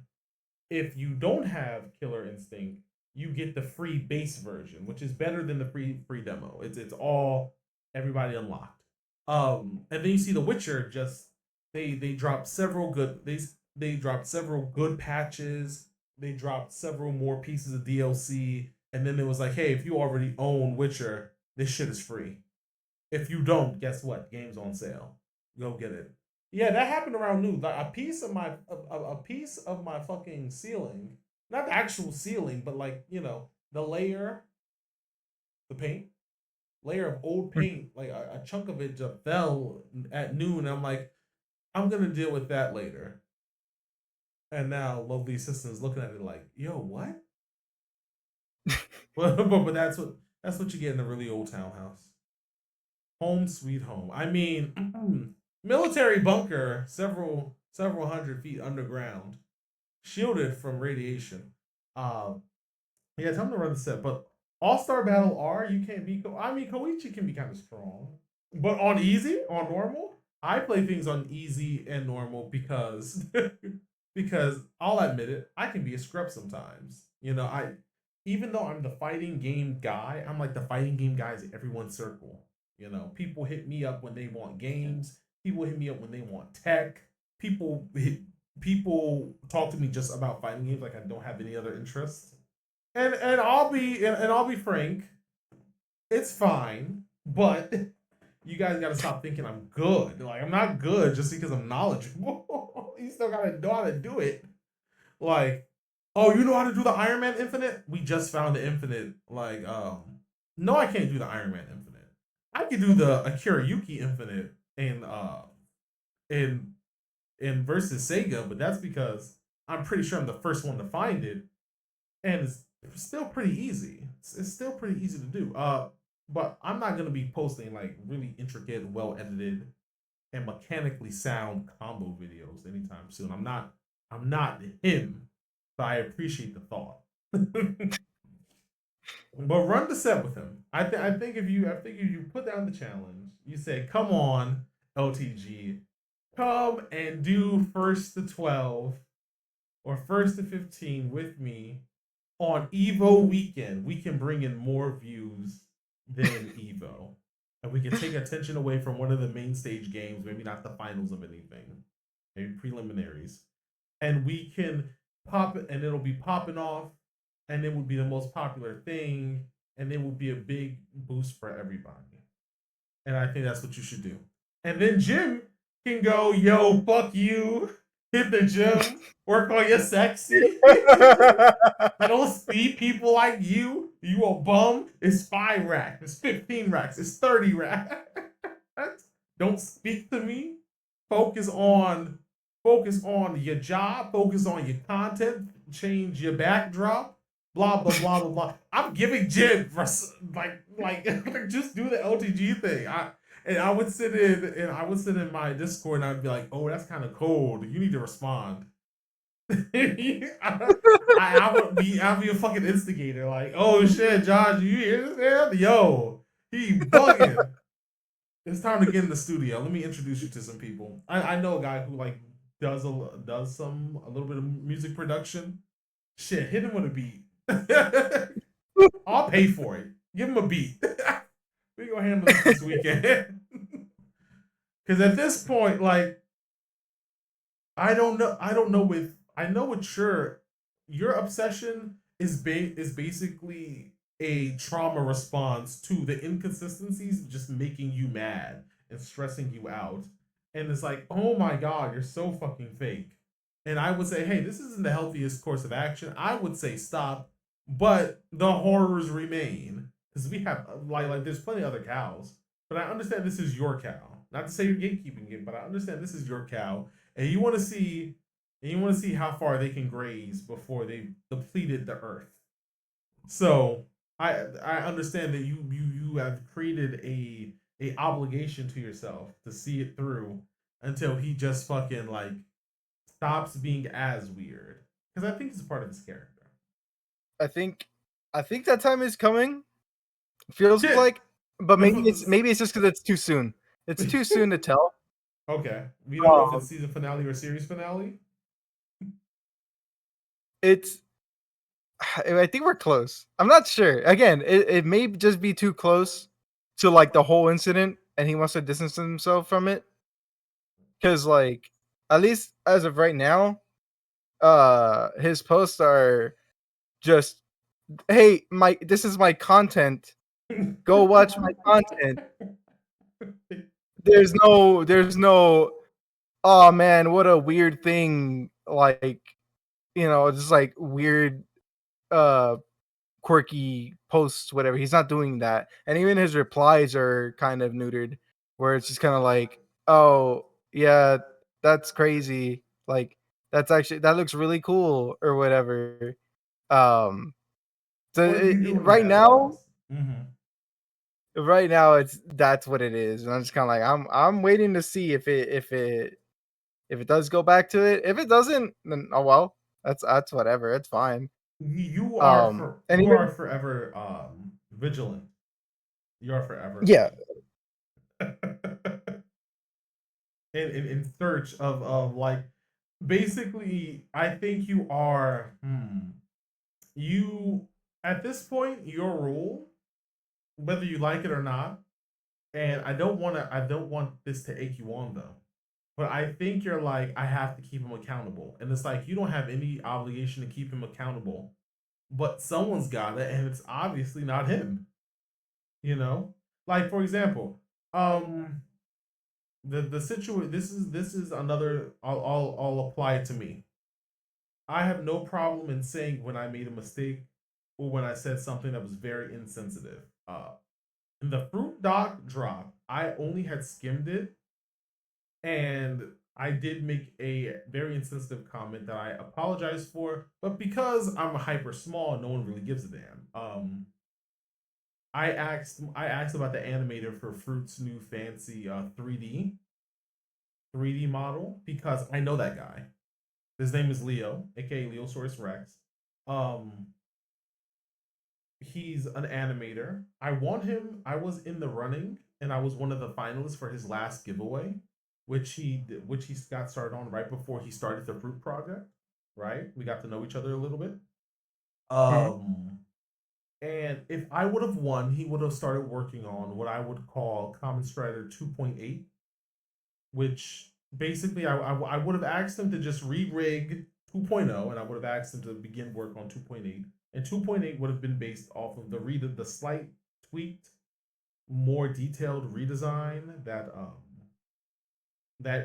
if you don't have Killer Instinct, you get the free base version, which is better than the free demo. It's all everybody unlocked. And then you see The Witcher just they dropped several good they dropped several good patches. They dropped several more pieces of DLC, and then it was like, hey, if you already own Witcher, this shit is free. If you don't, guess what? Game's on sale. Go get it. Yeah, that happened around noon. Like a piece of my fucking ceiling, not the actual ceiling, but like the layer, the paint layer of old paint, like a chunk of it just fell at noon. And I'm like, I'm gonna deal with that later. And now Lovely Assistant's looking at it like, yo, what? But that's what you get in a really old townhouse. Home sweet home. I mean, military bunker, several hundred feet underground, shielded from radiation. Um, yeah, tell him to run the set. But All Star Battle R, you can't beat. I mean, Koichi can be kind of strong, but on easy, on normal, I play things on easy and normal because because I'll admit it, I can be a scrub sometimes. I even though I'm the fighting game guy, I'm like the fighting game guys in everyone's circle. People hit me up when they want games. People hit me up when they want tech. People talk to me just about fighting games like I don't have any other interests. And I'll be frank, it's fine, but you guys got to stop thinking I'm good. Like I'm not good just because I'm knowledgeable. You still got to know how to do it. Like, oh, you know how to do the Iron Man Infinite? We just found the Infinite. Like, no, I can't do the Iron Man Infinite. I can do the Akira Yuki Infinite in in versus Sega, but that's because I'm pretty sure I'm the first one to find it, and it's still pretty easy. It's still pretty easy to do. But I'm not gonna be posting like really intricate, well edited, and mechanically sound combo videos anytime soon. I'm not him, but I appreciate the thought. But run the set with him. I think if you put down the challenge, you say, "Come on, LTG, come and do first to 12 or first to 15 with me on Evo weekend. We can bring in more views than Evo, and we can take attention away from one of the main stage games. Maybe not the finals of anything, maybe preliminaries, and we can pop it, and it'll be popping off, and it would be the most popular thing, and it would be a big boost for everybody. And I think that's what you should do. And then Jim can go, yo, fuck you, hit the gym, work on your sexy. I don't see people like you. You a bum. It's 5 racks. It's 15 racks. It's 30 racks. Don't speak to me. Focus on focus on your job. Focus on your content. Change your backdrop. Blah blah blah blah blah. I'm giving Jim for like just do the LTG thing. I would sit in my Discord and I'd be like, oh, that's kind of cold. You need to respond. I'll be a fucking instigator. Like, oh shit, Josh, you hear this man? Yo, he bugging. It's time to get in the studio. Let me introduce you to some people. I know a guy who like does a little bit of music production. Shit, hit him with a beat. I'll pay for it. Give him a beat. We gonna handle this weekend. Because at this point, like, I don't know. I don't know with. I know with your obsession is basically a trauma response to the inconsistencies just making you mad and stressing you out. And it's like, oh my god, you're so fucking fake. And I would say, hey, this isn't the healthiest course of action. I would say stop, but the horrors remain because we have there's plenty of other cows, but I understand this is your cow. Not to say you're gatekeeping it, but I understand this is your cow, and you want to see how far they can graze before they've depleted the earth. So I understand that you have created a obligation to yourself to see it through until he just fucking like stops being as weird because I think it's part of his character. I think that time is coming. Feels Shit. like, but The, maybe it's just because it's too soon. It's too soon to tell. okay, we don't know if it's Um, season finale or series finale. it's I think we're close. I'm not sure. Again, it may just be too close to like the whole incident, and he wants to distance himself from it. Because like, at least as of right now, his posts are just, "Hey, this is my content. Go watch my content." There's no. Oh man, what a weird thing! Like, just like weird, uh quirky posts, whatever. He's not doing that. And even his replies are kind of neutered, where it's just kind of like, oh, yeah, that's crazy. Like, that looks really cool or whatever. Um, so What are you doing in right that now, class? Mm-hmm. that's what it is. And I'm just kind of like, I'm waiting to see if it does go back to it. If it doesn't, then oh well, that's whatever. It's fine. And You are even forever vigilant. You are forever yeah, in search of like basically I think you are you at this point your rule whether you like it or not, and I don't want this to ache you on though, but I think you're like I have to keep him accountable, and it's like you don't have any obligation to keep him accountable, but someone's got it, and it's obviously not him. You know, like for example, um, the situation. This is another. I'll apply it to me. I have no problem in saying when I made a mistake or when I said something that was very insensitive. In the fruit doc drop, I only had skimmed it, and I did make a very insensitive comment that I apologize for, but because I'm hyper small, no one really gives a damn. I asked about the animator for Fruit's new fancy 3D model because I know that guy. His name is Leo, aka Leosaurus Rex. Um, he's an animator. I want him. I was in the running, and I was one of the finalists for his last giveaway, which he got started on right before he started the Fruit project. Right, we got to know each other a little bit. mhm. Um, and if I would have won, he would have started working on what I would call Common Strider 2.8, which basically I would have asked him to just re-rig 2.0, and I would have asked him to begin work on 2.8. And 2.8 would have been based off of the slight tweaked, more detailed redesign that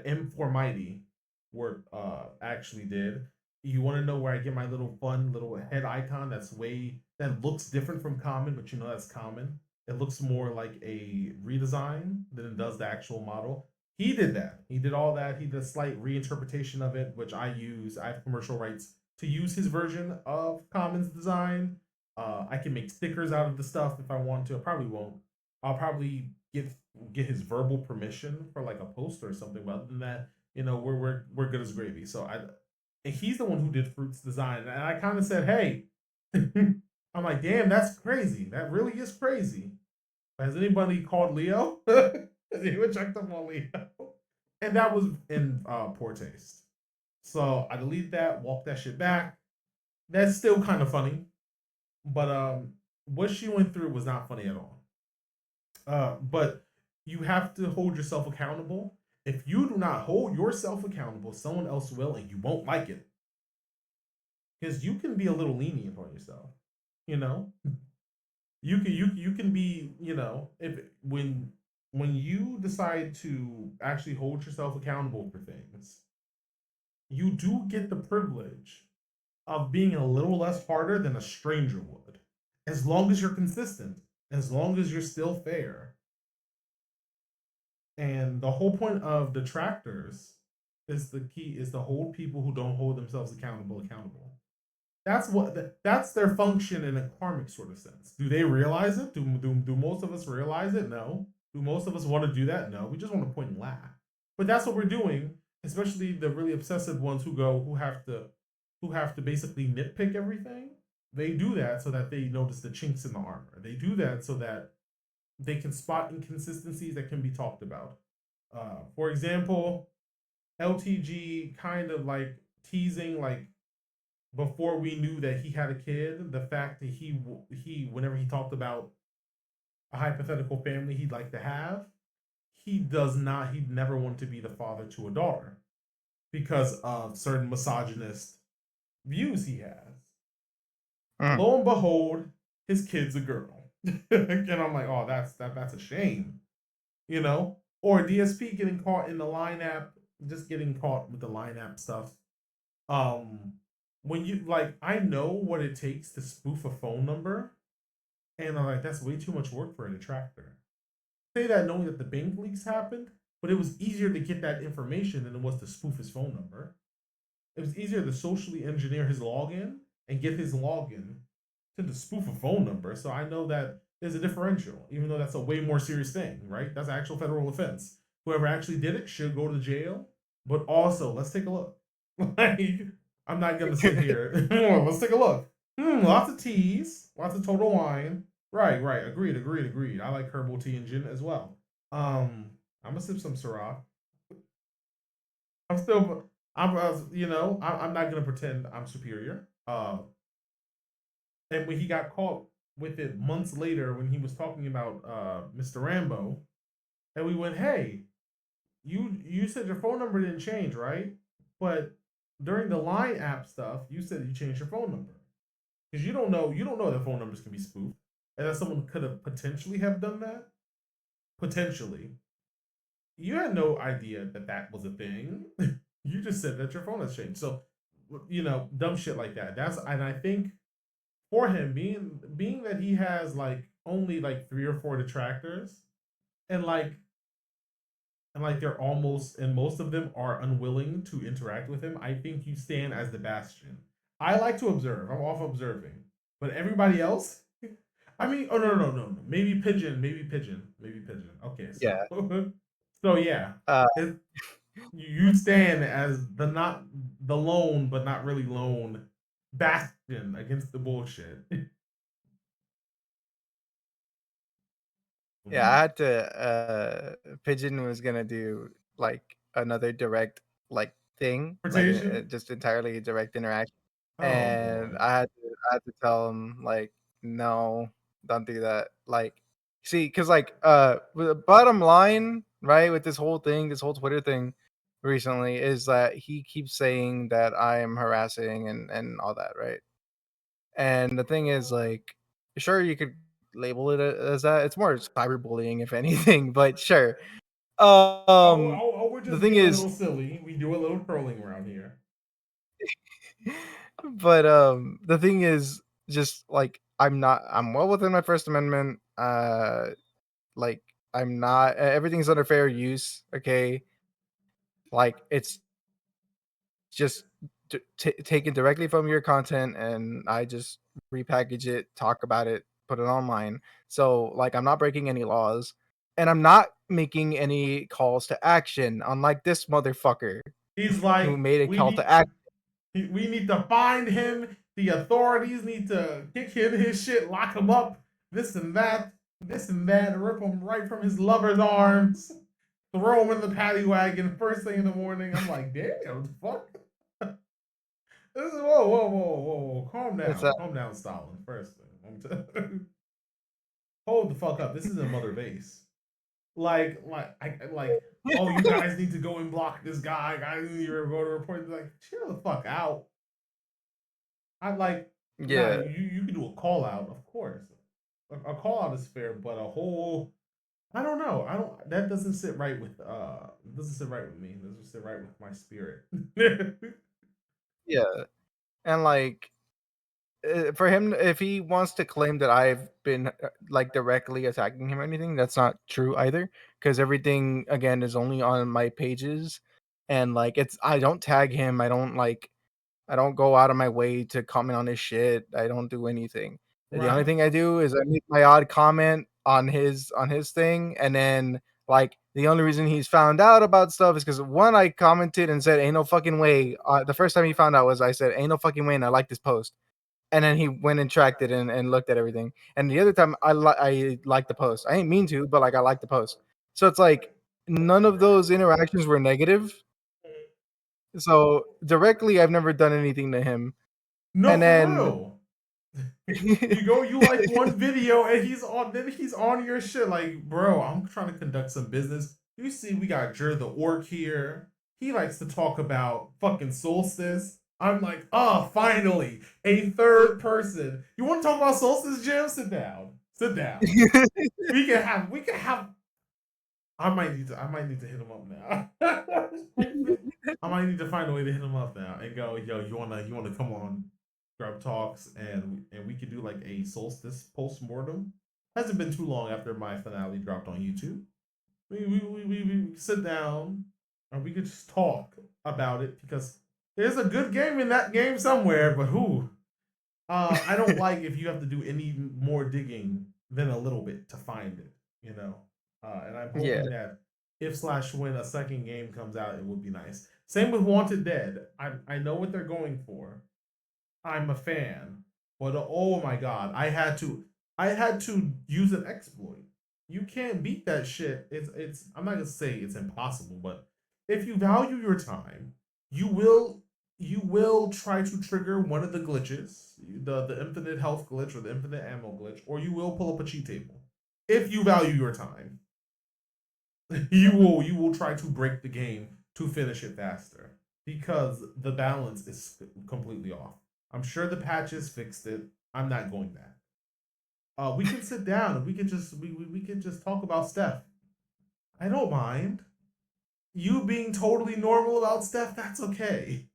M4 Mighty work actually did. You want to know where I get my little fun little head icon that looks different from common, but you know that's common. It looks more like a redesign than it does the actual model. He did that. He did all that. He did a slight reinterpretation of it, which I use. I have commercial rights to use his version of Common's design. I can make stickers out of the stuff if I want to. I probably won't. I'll probably get his verbal permission for like a post or something. But other than that, you know, we're good as gravy. So and he's the one who did Fruit's design. And I kind of said, "Hey," I'm like, "Damn, that's crazy. That really is crazy." Has anybody called Leo? Anyone checked up on Leo? And that was in poor taste. So I deleted that, walked that shit back. That's still kind of funny, but what she went through was not funny at all. But you have to hold yourself accountable. If you do not hold yourself accountable, someone else will, and you won't like it. Because you can be a little lenient on yourself. You know, you can be, if when you decide to actually hold yourself accountable for things, you do get the privilege of being a little less harder than a stranger would, as long as you're consistent, as long as you're still fair. And the whole point of detractors is the key is to hold people who don't hold themselves accountable. That's their function in a karmic sort of sense. Do they realize it? Do most of us realize it? No. Do most of us want to do that? No. We just want to point and laugh. But that's what we're doing, especially the really obsessive ones who have to basically nitpick everything. They do that so that they notice the chinks in the armor. They do that so that they can spot inconsistencies that can be talked about. For example, LTG kind of like teasing like before we knew that he had a kid, the fact that he whenever he talked about a hypothetical family he'd like to have, he'd never want to be the father to a daughter because of certain misogynist views he has. Mm. Lo and behold, his kid's a girl. And I'm like, oh, that's a shame, you know? Or DSP getting caught in the line app, just getting caught with the line app stuff. Um, when you like, I know what it takes to spoof a phone number, and I'm like, that's way too much work for a detractor. Say that knowing that the bank leaks happened, but it was easier to get that information than it was to spoof his phone number. It was easier to socially engineer his login and get his login than to spoof a phone number. So I know that there's a differential, even though that's a way more serious thing, right? That's an actual federal offense. Whoever actually did it should go to jail. But also, let's take a look. Like, I'm not gonna sit here. Let's take a look. Lots of teas, lots of total wine. Right, right. Agreed, agreed, agreed. I like herbal tea and gin as well. I'm gonna sip some Syrah. I'm still, I'm not gonna pretend I'm superior. And when he got caught with it months later, when he was talking about Mr. Rambo, and we went, "Hey, you said your phone number didn't change, right? But during the Line app stuff, you said you changed your phone number because you don't know that phone numbers can be spoofed, and that someone could have potentially have done that. Potentially, you had no idea that that was a thing. You just said that your phone has changed. So, dumb shit like that. And I think for him being that he has like only like 3 or 4 detractors, and they're almost and most of them are unwilling to interact with him, I think you stand as the bastion. I like to observe. I'm off observing, but everybody else. I mean, oh no, no, no, no. Maybe pigeon, maybe pigeon, maybe pigeon. Okay, so Yeah. so yeah, Uh, it, you stand as the not the lone but not really lone bastion against the bullshit. yeah, I had to Pigeon was gonna do like another direct like thing, like Interpretation. just entirely direct interaction. Oh And boy. I had to tell him like, no, don't do that. Like, see, because like with the bottom line, right, with this whole thing, this whole Twitter thing recently is that he keeps saying that I am harassing and all that, right? And the thing is, like, sure, you could label it as that. It's more cyberbullying, if anything, but sure. Oh, Um, oh, oh, we're the just thing being a is, little silly. We do a little trolling around here. but the thing is, just like I'm well within my First Amendment. Like I'm not. Everything's under fair use. Okay, like it's just taken directly from your content, and I just repackage it, talk about it, put it online. So like I'm not breaking any laws, and I'm not making any calls to action, unlike this motherfucker He's who like, made a we call to need action. We need to find him. The authorities need to kick him his shit, lock him up, this and that, rip him right from his lover's arms, throw him in the paddy wagon first thing in the morning. I'm like, damn, the fuck? This is whoa. It's Calm down, Stalin. First thing. Hold the fuck up. This isn't Mother Base. Like, oh, you guys need to go and block this guy. Guys need to go to report. Like, chill the fuck out. I like, now yeah, you can do a call out, of course. A call out is fair, but a whole, I don't know. I don't. That doesn't sit right with doesn't sit right with me. It doesn't sit right with my spirit. yeah, and like for him, if he wants to claim that I've been like directly attacking him or anything, that's not true either. Because everything again is only on my pages, and like it's I don't tag him. I don't go out of my way to comment on his shit. I don't do anything. The only Right. thing I do is I make my odd comment on his thing, and then like the only reason he's found out about stuff is because one I commented and said ain't no fucking way. The first time he found out was I said ain't no fucking way, and I like this post, and then he went and tracked it and looked at everything. And the other time I liked the post. I ain't mean to, but like I liked the post. So it's like none of those interactions were negative. So directly, I've never done anything to him, No, and for then real. You go, you like one video, and he's on your shit. Like, bro, I'm trying to conduct some business. You see, we got Jer the Orc here. He likes to talk about fucking solstice. I'm like, finally, a third person. You want to talk about solstice, Jim? Sit down. Sit down. We can have. I might need to hit him up now. I might need to find a way to hit him up now and go, yo, you wanna come on Grub Talks and we could do like a solstice post mortem. Hasn't been too long after my finale dropped on YouTube. We sit down and we could just talk about it because there's a good game in that game somewhere, but who? I don't like if you have to do any more digging than a little bit to find it, you know. And I'm yeah, hoping that if slash when a second game comes out, it would be nice. Same with Wanted Dead. I know what they're going for. I'm a fan, but oh my god, I had to use an exploit. You can't beat that shit. It's I'm not gonna say it's impossible, but if you value your time, you will you will try to trigger one of the glitches, the infinite health glitch or the infinite ammo glitch, or you will pull up a cheat table. If you value your time, you will try to break the game to finish it faster because the balance is completely off. I'm sure the patches fixed it. I'm not going back. We can sit down and we can just talk about Steph. I don't mind. You being totally normal about Steph, that's okay.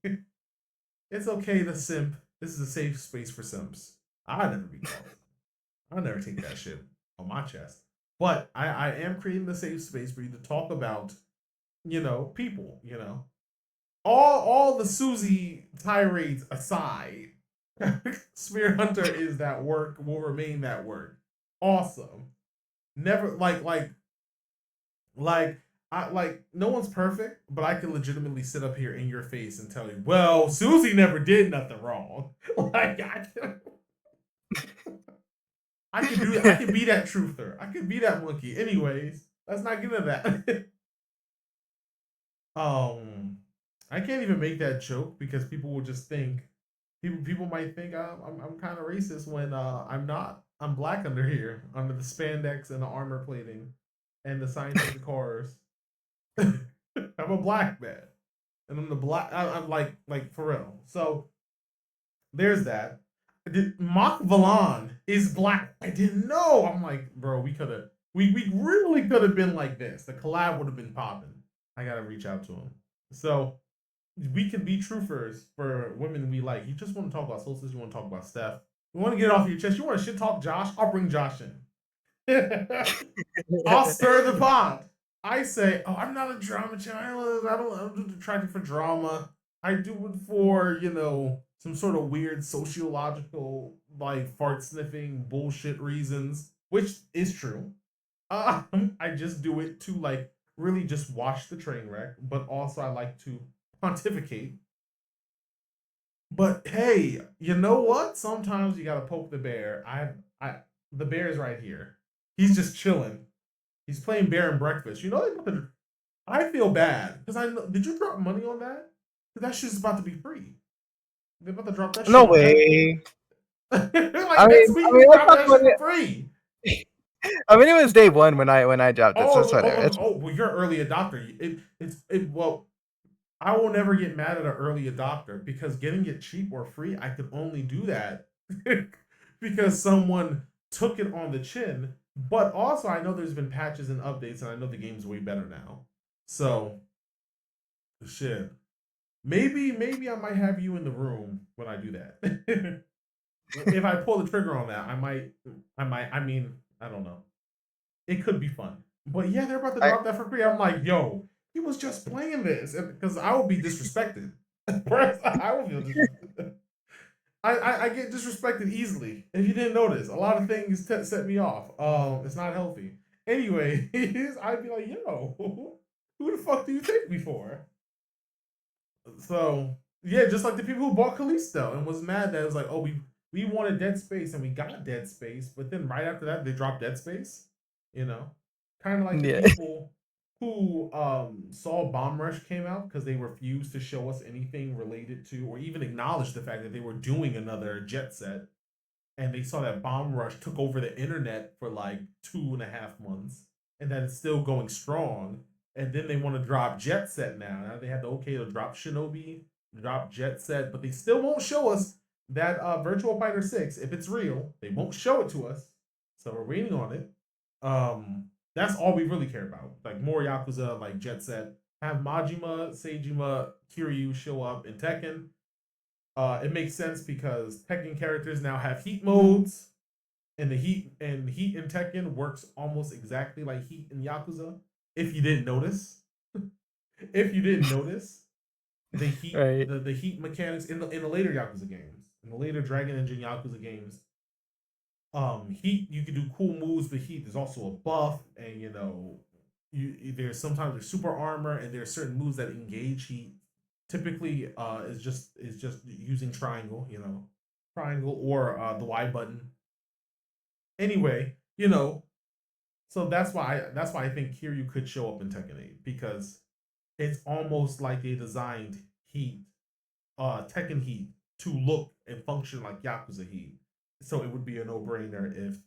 It's okay to simp. This is a safe space for simps. I never be called. I'll never take that shit on my chest. But I am creating a safe space for you to talk about, people, all the Susie tirades aside, Spear Hunter is that work, will remain that work. Awesome. Never like no one's perfect, but I can legitimately sit up here in your face and tell you, well, Susie never did nothing wrong. Like I can do it. I can be that truther. I can be that monkey. Anyways, let's not get into that. I can't even make that joke because people will just think people might think I'm kind of racist when I'm not. I'm black under here, under the spandex and the armor plating and the scientific horrors. I'm a black man, and I'm the black. I'm like for real. So there's that. Mock Valan is black. I didn't know. I'm like, bro, we really could have been like this. The collab would have been popping. I gotta reach out to him. So we can be truthers for women we like. You just want to talk about solstice. You want to talk about Steph. You want to get it off your chest. You want to shit talk Josh. I'll bring Josh in. I'll stir the pot. I say, oh, I'm not a drama channel. I don't do the tracking for drama. I do it for, some sort of weird sociological, like fart sniffing bullshit reasons, which is true. I just do it to like really just watch the train wreck, but also I like to pontificate But hey, you know what? Sometimes you gotta poke the bear. The bear's right here. He's just chilling. He's playing bear and breakfast. You know, I feel bad because I know. Did you drop money on that? 'Cause that shit's about to be free. They're about to drop that No shit on next. way. Like next week, I mean, we that's drop not that shit funny. for free. I mean, it was day one when I dropped it, so it's Oh, whatever. It's well, you're an early adopter. Well, I will never get mad at an early adopter because getting it cheap or free, I could only do that because someone took it on the chin. But also, I know there's been patches and updates, and I know the game's way better now. So, shit. Maybe I might have you in the room when I do that. If I pull the trigger on that, I mean, I don't know. It could be fun. But yeah, they're about to I, drop that for free. I'm like, yo, he was just playing this because I will be disrespected. I will feel disrespected. I get disrespected easily. If you didn't notice, a lot of things set me off. It's not healthy. Anyway, I'd be like, yo, who the fuck do you take me for? So yeah, just like the people who bought Callisto and was mad that it was like, oh, we wanted Dead Space and we got Dead Space, but then right after that they dropped Dead Space. You know, kind of like the yeah. people who saw Bomb Rush came out because they refused to show us anything related to or even acknowledge the fact that they were doing another Jet Set, and they saw that Bomb Rush took over the internet for like 2.5 months, and that it's still going strong. And then they want to drop Jet Set now. Now they have the okay to drop Shinobi, drop Jet Set, but they still won't show us that Virtual Fighter 6. If it's real, they won't show it to us. So we're waiting on it. That's all we really care about. Like more Yakuza, like Jet Set. Have Majima, Seijima, Kiryu show up in Tekken. It makes sense because Tekken characters now have heat modes, and the heat in Tekken works almost exactly like heat in Yakuza. If you didn't notice, if you didn't notice, Right. the heat mechanics in the later Yakuza games, in the later Dragon Engine Yakuza games, heat you can do cool moves with heat. There's also a buff, and you know, there's sometimes there's super armor, and there's certain moves that engage heat. Typically, is just using triangle, triangle or the Y button. Anyway, so that's why I think Kiryu could show up in Tekken 8 because it's almost like they designed Heat, Tekken Heat to look and function like Yakuza Heat. So it would be a no-brainer if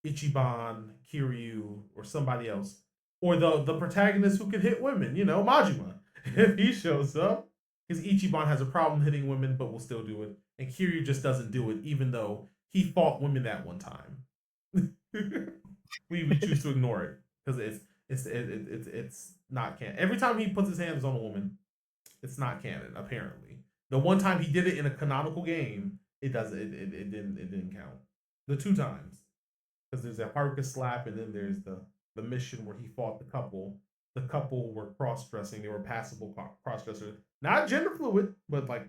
Ichiban, Kiryu, or somebody else, or the protagonist who can hit women, Majima, if he shows up, because Ichiban has a problem hitting women, but will still do it, and Kiryu just doesn't do it, even though he fought women that one time. we choose to ignore it because it's not canon. Every time he puts his hands on a woman, it's not canon. Apparently, the one time he did it in a canonical game, it doesn't. It didn't count. The two times because there's a Haruka slap and then there's the mission where he fought the couple. The couple were cross dressing. They were passable cross dressers, not gender fluid, but like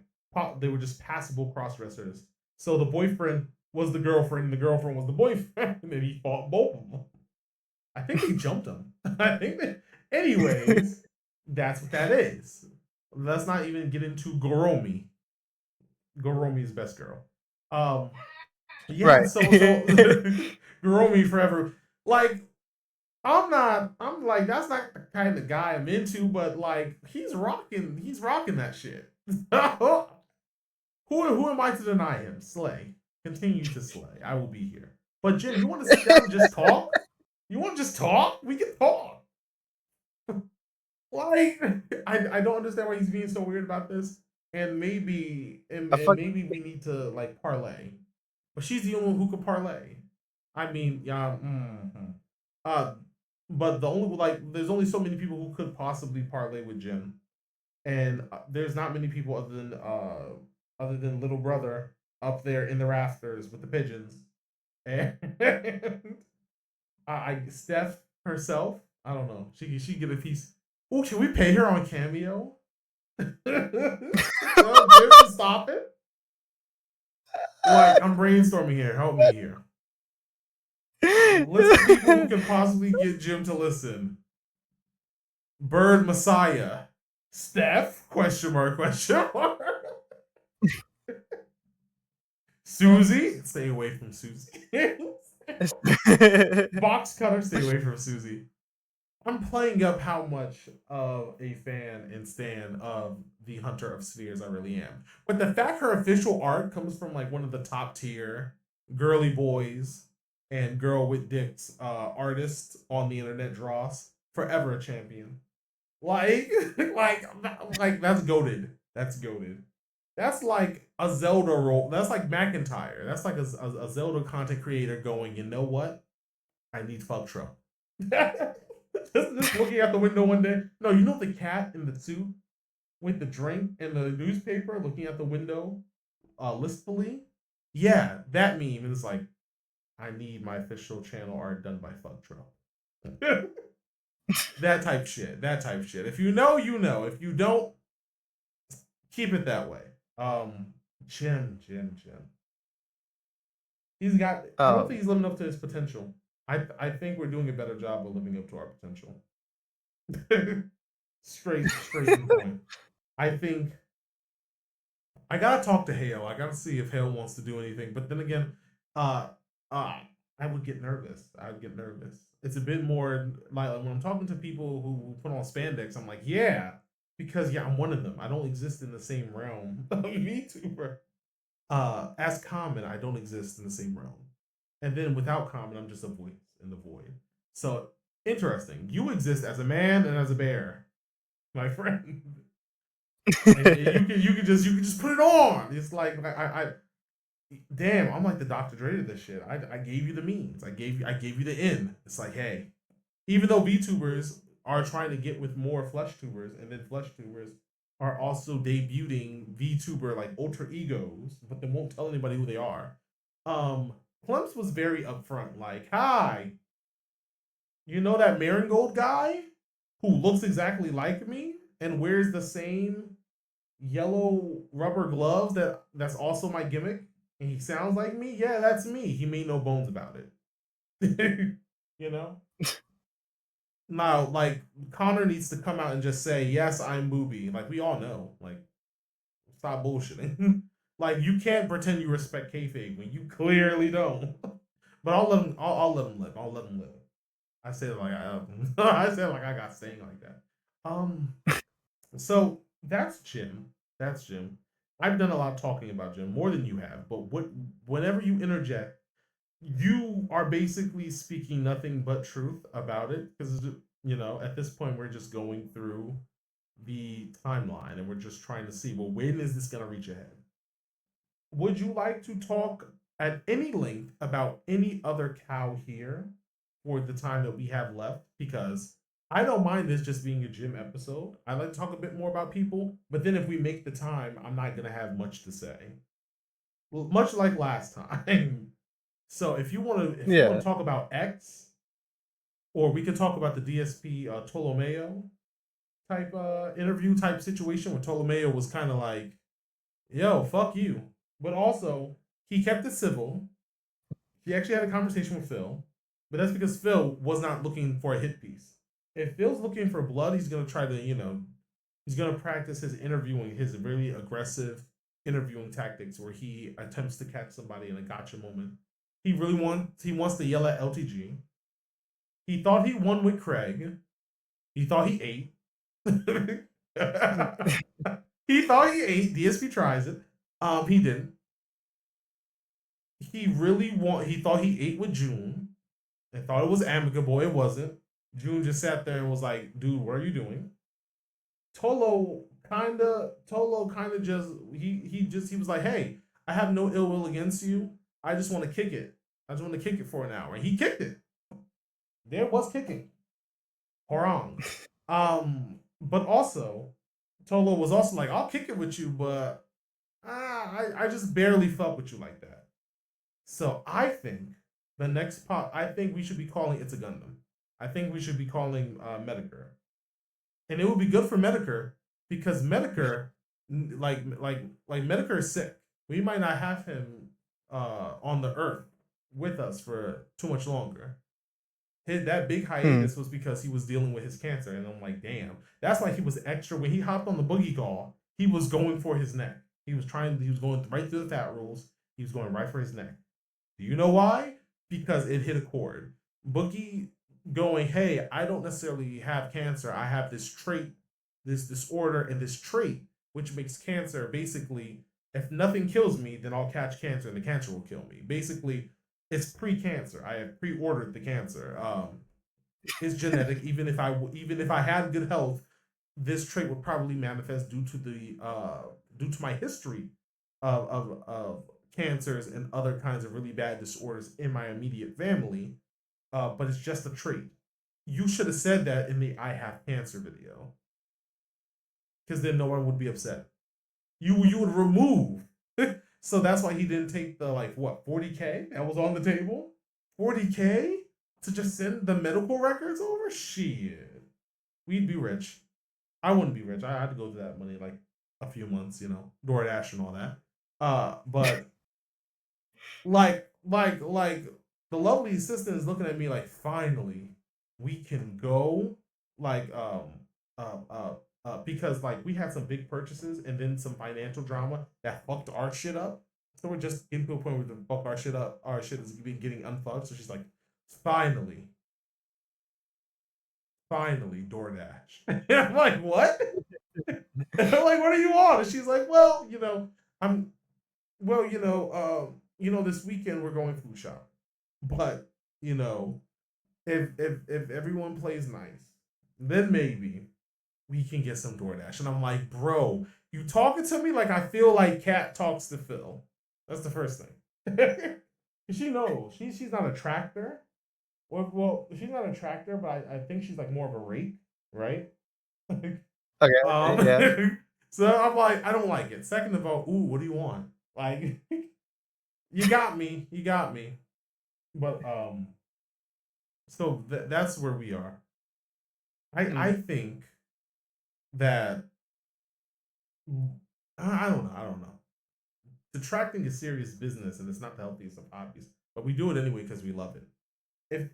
they were just passable cross dressers. So the boyfriend was the girlfriend, and the girlfriend was the boyfriend, and then he fought both of them. I think they jumped him. I think that. Anyways, that's what that is. Let's not even get into Goromi. Goromi's best girl. Um, yeah. Right. So Goromi forever. Like I'm like that's not the kind of guy I'm into, but like he's rocking that shit. Who am I to deny him? Slay. Continue to slay. I will be here. But Jim, you want to sit down and just talk? You want to just talk? We can talk. Like I don't understand why he's being so weird about this. And maybe and, I and fuck. maybe we need to like parlay. But she's the only one who can parlay. I mean, yeah. Uh, but there's only so many people who could possibly parlay with Jim, and there's not many people other than little brother up there in the rafters with the pigeons, and Steph herself. I don't know. She get a piece. Oh, can we pay her on Cameo? Tell Jim to stop it. Like I'm brainstorming here. Help me here. List of people who can possibly get Jim to listen. Bird Messiah. Steph? Question mark, question mark. Susie, stay away from Susie. Box cutter, stay away from Susie. I'm playing up how much of a fan and stan of the Hunter of Spheres I really am. But the fact her official art comes from like one of the top tier girly boys and girl with dicks artists on the internet draws, forever a champion. Like, like that's goaded. That's goaded. That's like a Zelda role. That's like McIntyre. That's like a Zelda content creator going, you know what? I need Fucktra. just looking out the window one day. No, you know the cat in the suit with the drink and the newspaper looking out the window listfully? Yeah, that meme. And it's like, I need my official channel art done by Fucktra. That type shit. That type shit. If you know, you know. If you don't, keep it that way. Jim. He's got. I don't think he's living up to his potential. I think we're doing a better job of living up to our potential. straight to the point. I think I gotta talk to Hale. I gotta see if Hale wants to do anything. But then again, uh, I would get nervous. I would get nervous. It's a bit more like when I'm talking to people who put on spandex. I'm like, yeah, because yeah, I'm one of them. I don't exist in the same realm of VTuber. As Common, I don't exist in the same realm. And then without Common, I'm just a voice in the void. So interesting. You exist as a man and as a bear, my friend. And you can just put it on. It's like I damn, I'm like the Dr. Dre to this shit. I gave you the means. I gave you the in. It's like, hey, even though VTubers are trying to get with more flesh tubers, and then flesh tubers are also debuting VTuber like alter egos, but they won't tell anybody who they are. Plumps was very upfront, like, hi, you know that Marigold guy who looks exactly like me and wears the same yellow rubber gloves that's also my gimmick, and he sounds like me? Yeah, that's me. He made no bones about it. You know? Now, like, Connor needs to come out and just say, yes, I'm Booby. Like, we all know. Like, stop bullshitting. Like, you can't pretend you respect kayfabe when you clearly don't. But I'll let him. I'll let him live. I'll let him live. I said like I said like I got saying like that. Um. So that's Jim. That's Jim. I've done a lot of talking about Jim, more than you have. But whenever you interject, you are basically speaking nothing but truth about it, because you know at this point we're just going through the timeline and we're just trying to see, well, when is this gonna reach ahead? Would you like to talk at any length about any other cow here for the time that we have left? Because I don't mind this just being a gym episode. I like to talk a bit more about people, but then if we make the time, I'm not gonna have much to say. Well, much like last time. So if you want Yeah. to talk about X, or we could talk about the DSP Tolomeo type interview type situation where Tolomeo was kind of like, yo, fuck you. But also, he kept it civil. He actually had a conversation with Phil, but that's because Phil was not looking for a hit piece. If Phil's looking for blood, he's gonna try to, he's gonna practice his interviewing, his really aggressive interviewing tactics, where he attempts to catch somebody in a gotcha moment. He wants to yell at LTG. He thought he won with Craig. He thought he ate. He thought he ate. DSP tries it. He didn't. He thought he ate with June and thought it was amicable. It wasn't. June just sat there and was like, dude, what are you doing? Tolo kinda just he was like, hey, I have no ill will against you. I just want to kick it. I just want to kick it for an hour. And he kicked it. There was kicking. Horong. But also, Tolo was also like, I'll kick it with you, but I just barely fuck with you like that. So I think I think we should be calling It's a Gundam. I think we should be calling Medicare. And it would be good for Medicare because Medicare, like Medicare is sick. We might not have him on the earth with us for too much longer. That big hiatus was because he was dealing with his cancer, and I'm like, damn. That's why he was extra. When he hopped on the boogie call, he was going for his neck. He was going right through the fat rules. He was going right for his neck. Do you know why? Because it hit a chord. Boogie going, hey, I don't necessarily have cancer. I have this trait, this disorder, and this trait, which makes cancer basically, if nothing kills me, then I'll catch cancer and the cancer will kill me. Basically, it's pre-cancer. I have pre-ordered the cancer. It's genetic. Even if I had good health, this trait would probably manifest due to my history of cancers and other kinds of really bad disorders in my immediate family. But it's just a trait. You should have said that in the "I have cancer" video, because then no one would be upset. You would remove. So that's why he didn't take the like what 40K that was on the table. 40K to just send the medical records over. Shit, we'd be rich. I wouldn't be rich. I had to go to that money like a few months, DoorDash and all that. But like the lovely assistant is looking at me like, finally, we can go. Like because like we had some big purchases and then some financial drama that fucked our shit up. So we're just getting to a point where the fuck our shit up. Our shit is getting unfucked. So she's like, finally, finally, DoorDash. And I'm like, what? And I'm like, what are you on? And she's like, well, I'm this weekend we're going food shop. But, if everyone plays nice, then maybe we can get some DoorDash. And I'm like, bro, you talking to me like I feel like Kat talks to Phil. That's the first thing. She knows. She's not a tractor. Well, she's not a tractor, but I think she's like more of a rake, right? Okay, yeah. So I'm like, I don't like it. Second of all, ooh, what do you want? Like, you got me. You got me. But so that's where we are. I think that I don't know. I don't know. Detracting is serious business, and it's not the healthiest of hobbies. But we do it anyway because we love it.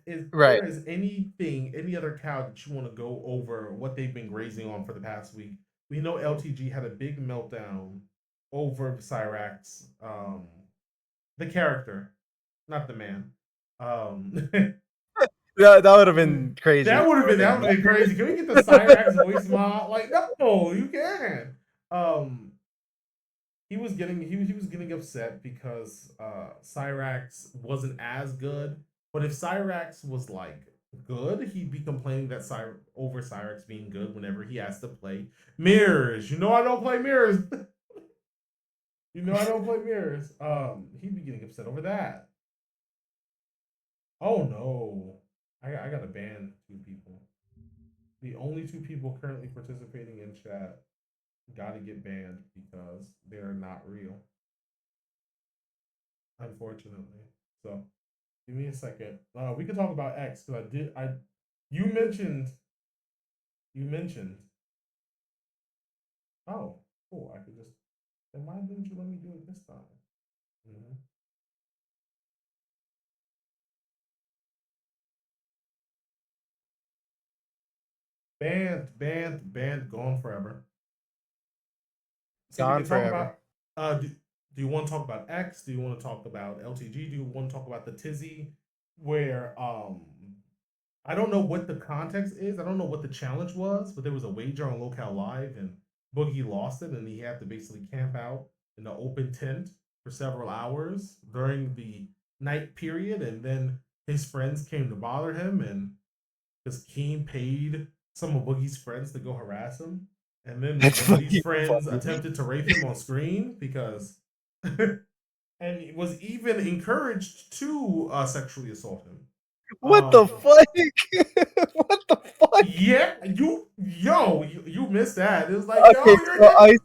If Right. there is any other cow that you want to go over what they've been grazing on for the past week, we know LTG had a big meltdown over Cyrax, the character, not the man. Um, That would have been crazy. that would have been crazy. Can we get the Cyrax voice mod? Like, no, you can't. Um, he was getting upset because Cyrax wasn't as good. But if Cyrax was like good, he'd be complaining that over Cyrax being good whenever he has to play mirrors. I don't play mirrors. I don't play mirrors. He'd be getting upset over that. Oh no, I gotta ban 2 people. The only 2 people currently participating in chat gotta get banned because they're not real. Unfortunately. So give me a second. We can talk about X because you mentioned you mentioned. Oh, cool. I could just. Then why didn't you let me do it this time? Mm-hmm. Banned, gone forever. So we Gone can talk forever. about. Do you want to talk about X? Do you want to talk about LTG? Do you want to talk about the tizzy where I don't know what the context is. I don't know what the challenge was, but there was a wager on Locale Live, and Boogie lost it, and he had to basically camp out in the open tent for several hours during the night period, and then his friends came to bother him, and because Keem paid some of Boogie's friends to go harass him, and then That's one of these fucking friends funny. attempted to rape him on screen because, and was even encouraged to sexually assault him. What the fuck? What the fuck? Yeah, you missed that. It was like, yo, Okay, you're so getting.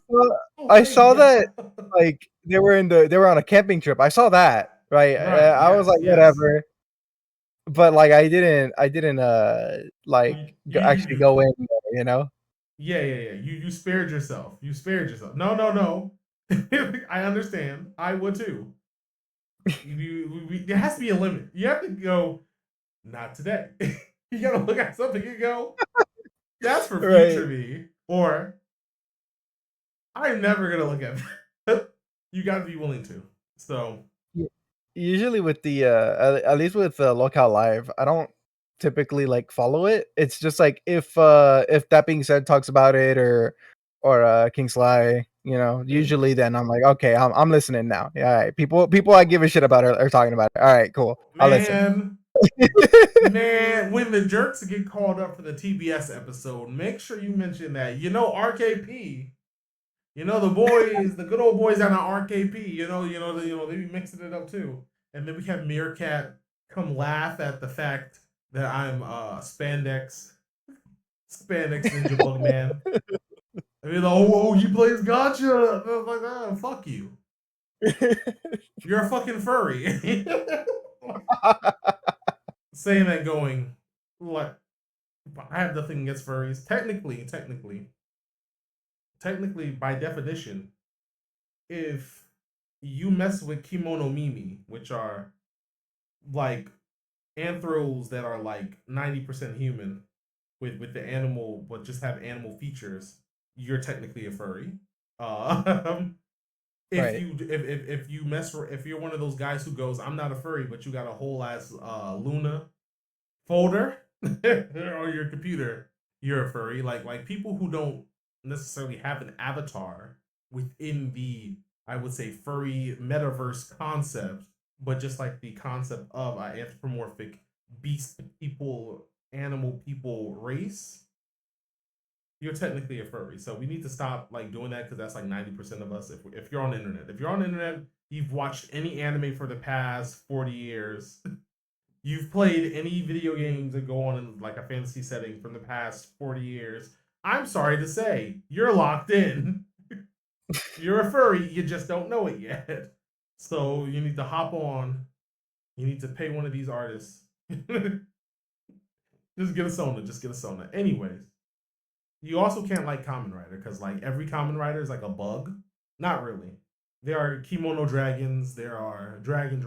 Oh I wait, saw yeah. that like they were on a camping trip. I saw that, right? Right. I was Yes. like, Yes. whatever. But like I didn't Well, like actually go in there, you know? yeah. You spared yourself. You spared yourself. No. I understand. I would too. There has to be a limit. You have to go. Not today. You gotta look at something and go. That's for Right. future me. Or I'm never gonna look at that. You gotta be willing to. So usually with the at least with Locale Live, I don't typically like follow it. It's just like if that being said talks about it or King Sly, you know, Yeah. usually then I'm like, okay, I'm listening now. Yeah, all right. People I give a shit about are talking about it. All right, cool. I'll listen. Man, man, when the jerks get called up for the TBS episode, make sure you mention that. RKP. The boys, the good old boys down at RKP. They be mixing it up too. And then we have Meerkat come laugh at the fact that I'm spandex ninja bug man. I mean, oh, he plays gotcha. I was like, oh, fuck you. You're a fucking furry. Saying that going, like, I have nothing against furries. Technically, by definition, if you mess with kimono mimi, which are like anthros that are like 90% human with the animal, but just have animal features, you're technically a furry. Uh, if Right. you if you if you're one of those guys who goes, I'm not a furry, but you got a whole ass Luna folder on your computer, you're a furry. Like people who don't necessarily have an avatar within the, I would say, furry metaverse concept, but just like the concept of anthropomorphic beast people, animal people race, you're technically a furry. So we need to stop like doing that because that's like 90% of us. If you're on the internet, you've watched any anime for the past 40 years. You've played any video games that go on in like a fantasy setting from the past 40 years. I'm sorry to say, you're locked in. You're a furry, you just don't know it yet. So you need to hop on. You need to pay one of these artists. Just get a Sona. Just get a Sona. Anyways, you also can't like Common Rider because like every Common Rider is like a bug. Not really. There are kimono dragons. There are dragons.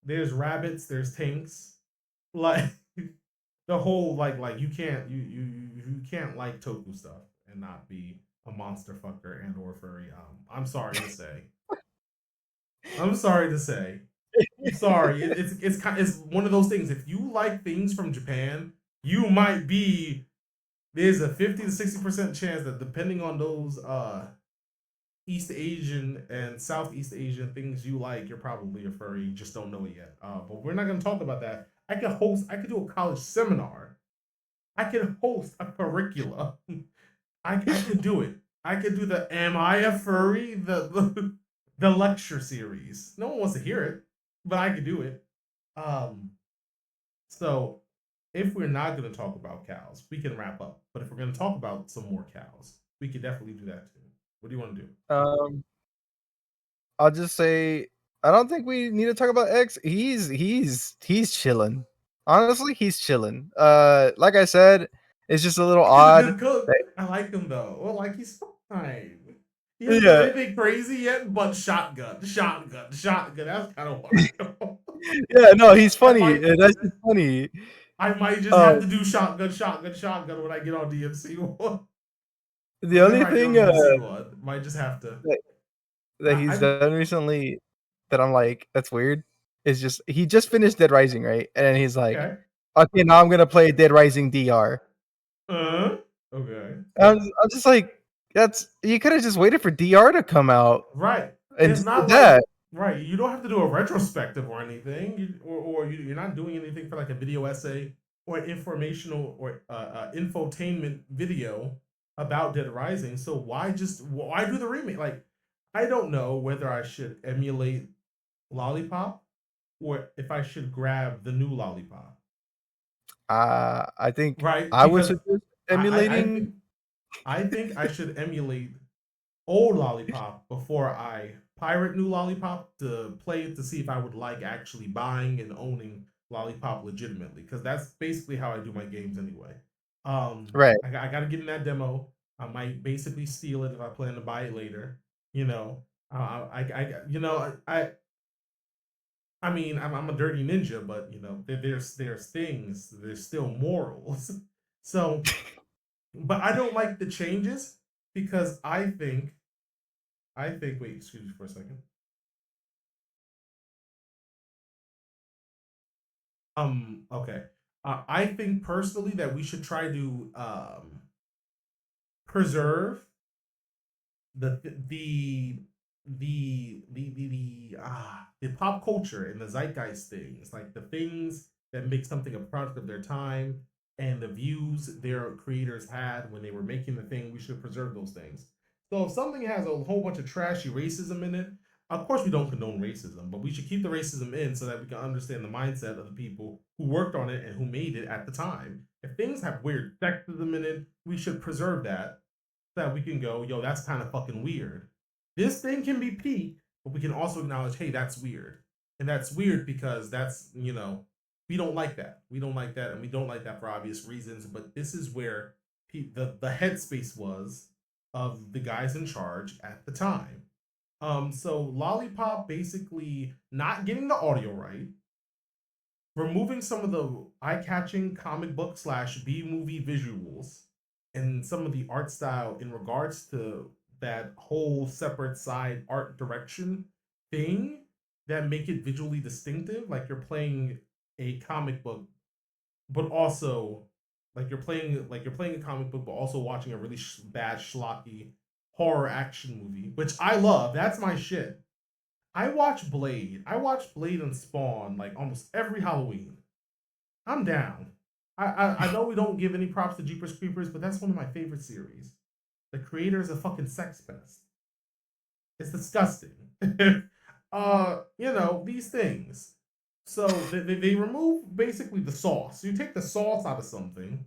There's rabbits. There's tanks. Like the whole like you can't like Toku stuff and not be a monster fucker and or furry. I'm sorry to say. I'm sorry to say. I'm sorry. It's one of those things. If you like things from Japan, you might be. There's a 50 to 60% chance that depending on those East Asian and Southeast Asian things you like, you're probably a furry. You just don't know it yet. But we're not gonna talk about that. I could do a college seminar. I could host a curricula. I could do it. I could do the "Am I a furry?" The lecture series. No one wants to hear it, but I could do it. Um, so if we're not going to talk about cows, we can wrap up. But if we're going to talk about some more cows, we could definitely do that too. What do you want to do? Um, I'll just say I don't think we need to talk about X. He's chilling. Honestly, he's chilling. Like I said, it's just a little He's a odd. good cook. that- I like him though. Well, like he's fine. He hasn't done Yeah, anything crazy yet, but shotgun. That's kind of wild. yeah. No, he's I funny. might That's just funny. I might just Uh, have to do shotgun when I get on DMC one. the Whenever only I get on thing DMC one, might just have to. that, that he's I done recently that I'm like, that's weird. Is just he just finished Dead Rising, right? And he's like, okay. okay, now I'm gonna play Dead Rising DR. Uh okay. I'm just like, that's you could have just waited for DR to come out Right. and It's just did not like that. right. You don't have to do a retrospective or anything, you're not doing anything for like a video essay or an informational or infotainment video about Dead Rising. So why do the remake? Like, I don't know whether I should emulate Lollipop or if I should grab the new Lollipop. I think Right? I would Because suggest I emulating. think I should emulate old Lollipop before I pirate new Lollipop to play it to see if I would like actually buying and owning Lollipop legitimately, because that's basically how I do my games anyway. Right. I got to get in that demo. I might basically steal it if I plan to buy it later. You know, I mean, I'm a dirty ninja, but there's things, there's still morals. So, but I don't like the changes because I think. Wait, excuse me for a second. Okay. I think personally that we should try to preserve the the pop culture and the zeitgeist things, like the things that make something a product of their time and the views their creators had when they were making the thing. We should preserve those things. So if something has a whole bunch of trashy racism in it, of course we don't condone racism, but we should keep the racism in so that we can understand the mindset of the people who worked on it and who made it at the time. If things have weird sexism in it, we should preserve that that we can go, yo, that's kind of fucking weird. This thing can be peak, but we can also acknowledge, hey, that's weird. And that's weird because that's, we don't like that. We don't like that, and we don't like that for obvious reasons. But this is where the headspace was of the guys in charge at the time. So Lollipop basically not getting the audio right, removing some of the eye-catching comic book slash B movie visuals and some of the art style in regards to that whole separate side art direction thing that make it visually distinctive, like you're playing a comic book, but also like you're playing a comic book, but also watching a really bad schlocky horror action movie, which I love. That's my shit. I watch Blade. I watch Blade and Spawn like almost every Halloween. I'm down. I know we don't give any props to Jeepers Creepers, but that's one of my favorite series. The creator is a fucking sex pest. It's disgusting. These things. So they remove basically the sauce. You take the sauce out of something,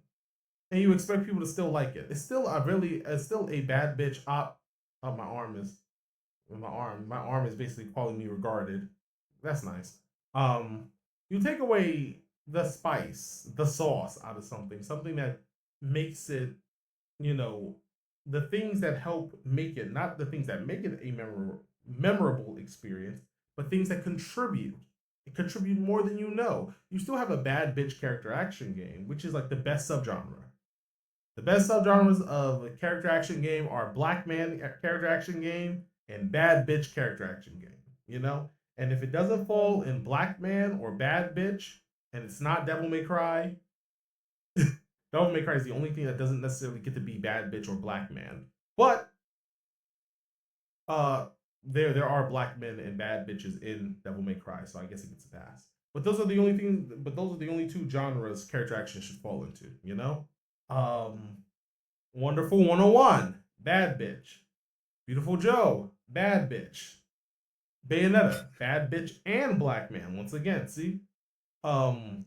and you expect people to still like it. It's still a bad bitch op. Oh, my arm is basically calling me regarded. That's nice. Um, you take away the spice, the sauce out of something that makes it, you know, the things that help make it, not the things that make it a memorable experience, but things that contribute. It contribute more than you know. You still have a bad bitch character action game, which is like the best subgenre. The best subgenres of a character action game are black man character action game and bad bitch character action game. You know, and if it doesn't fall in black man or bad bitch, and it's not Devil May Cry, Devil May Cry is the only thing that doesn't necessarily get to be bad bitch or black man. But uh, there are black men and bad bitches in Devil May Cry, so I guess it gets a pass. But those are the only thing. But those are the only two genres character action should fall into. Um, Wonderful 101, bad bitch. Beautiful Joe, bad bitch. Bayonetta, bad bitch and black man. Once again, see? Um,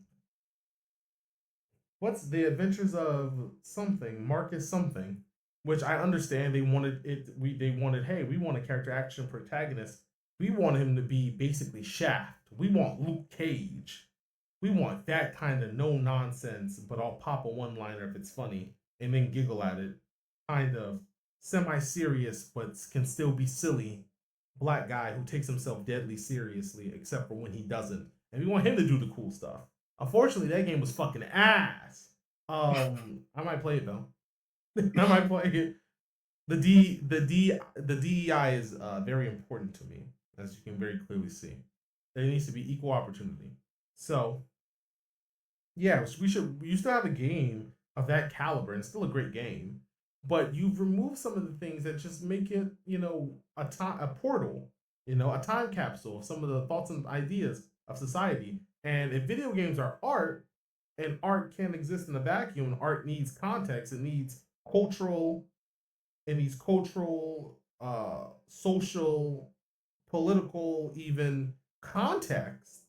what's the adventures of something, Marcus something, which I understand they wanted it they wanted, hey, we want a character action protagonist. We want him to be basically Shaft. We want Luke Cage. We want that kind of no nonsense, but I'll pop a one liner if it's funny and then giggle at it. Kind of semi serious, but can still be silly black guy who takes himself deadly seriously, except for when he doesn't. And we want him to do the cool stuff. Unfortunately, that game was fucking ass. I might play it though. I might play it. The DEI is very important to me, as you can very clearly see. There needs to be equal opportunity. So yeah, you still have a game of that caliber and still a great game, but you've removed some of the things that just make it, a portal, a time capsule of some of the thoughts and ideas of society. And if video games are art, and art can't exist in a vacuum, and art needs context, cultural, it needs cultural, social, political, even context,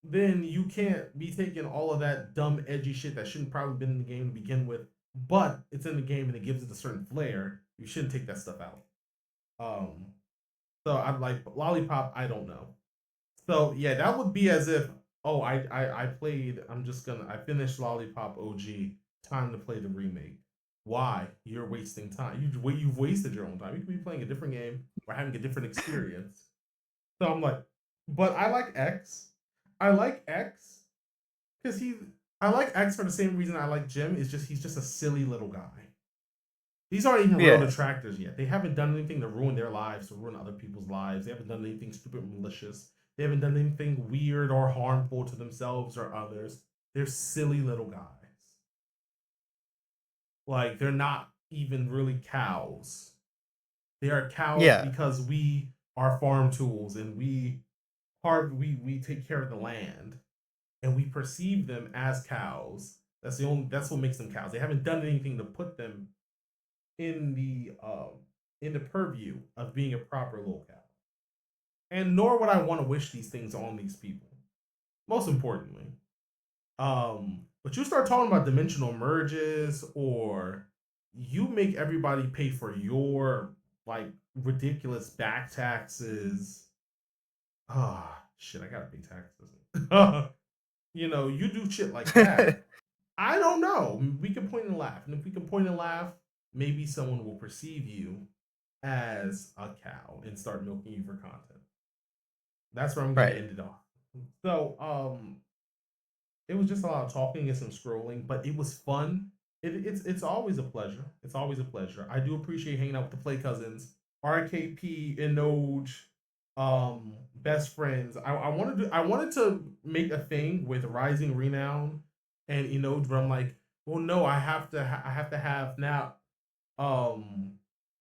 then you can't be taking all of that dumb, edgy shit that shouldn't probably been in the game to begin with, but it's in the game and it gives it a certain flair. You shouldn't take that stuff out. Um, so I'm like Lollipop. I don't know. So yeah, that would be as if, oh, I played. I finished Lollipop OG. Time to play the remake. Why? You're wasting time. You've wasted your own time. You could be playing a different game or having a different experience. So I'm like, but I like X. I like X because I like X for the same reason I like Jim. Is just he's just a silly little guy. These aren't even real Yeah. detractors yet. They haven't done anything to ruin their lives, to ruin other people's lives. They haven't done anything stupid malicious. They haven't done anything weird or harmful to themselves or others. They're silly little guys. Like they're not even really cows. They are cows Yeah. because we are farm tools and we take care of the land and we perceive them as cows. That's what makes them cows. They haven't done anything to put them in the purview of being a proper little cow. And nor would I want to wish these things on these people. Most importantly. But you start talking about dimensional merges or you make everybody pay for your like ridiculous back taxes. Ah, shit, I gotta pay taxes. You do shit like that. I don't know. We can point and laugh. And if we can point and laugh, maybe someone will perceive you as a cow and start milking you for content. That's where I'm gonna Right. end it off. So, it was just a lot of talking and some scrolling, but it was fun. It's always a pleasure. It's always a pleasure. I do appreciate hanging out with the Play Cousins, RKP and Noj, best friends. I wanted to make a thing with Rising Renown and Enoj, but I'm like, well, no, I have to have now um,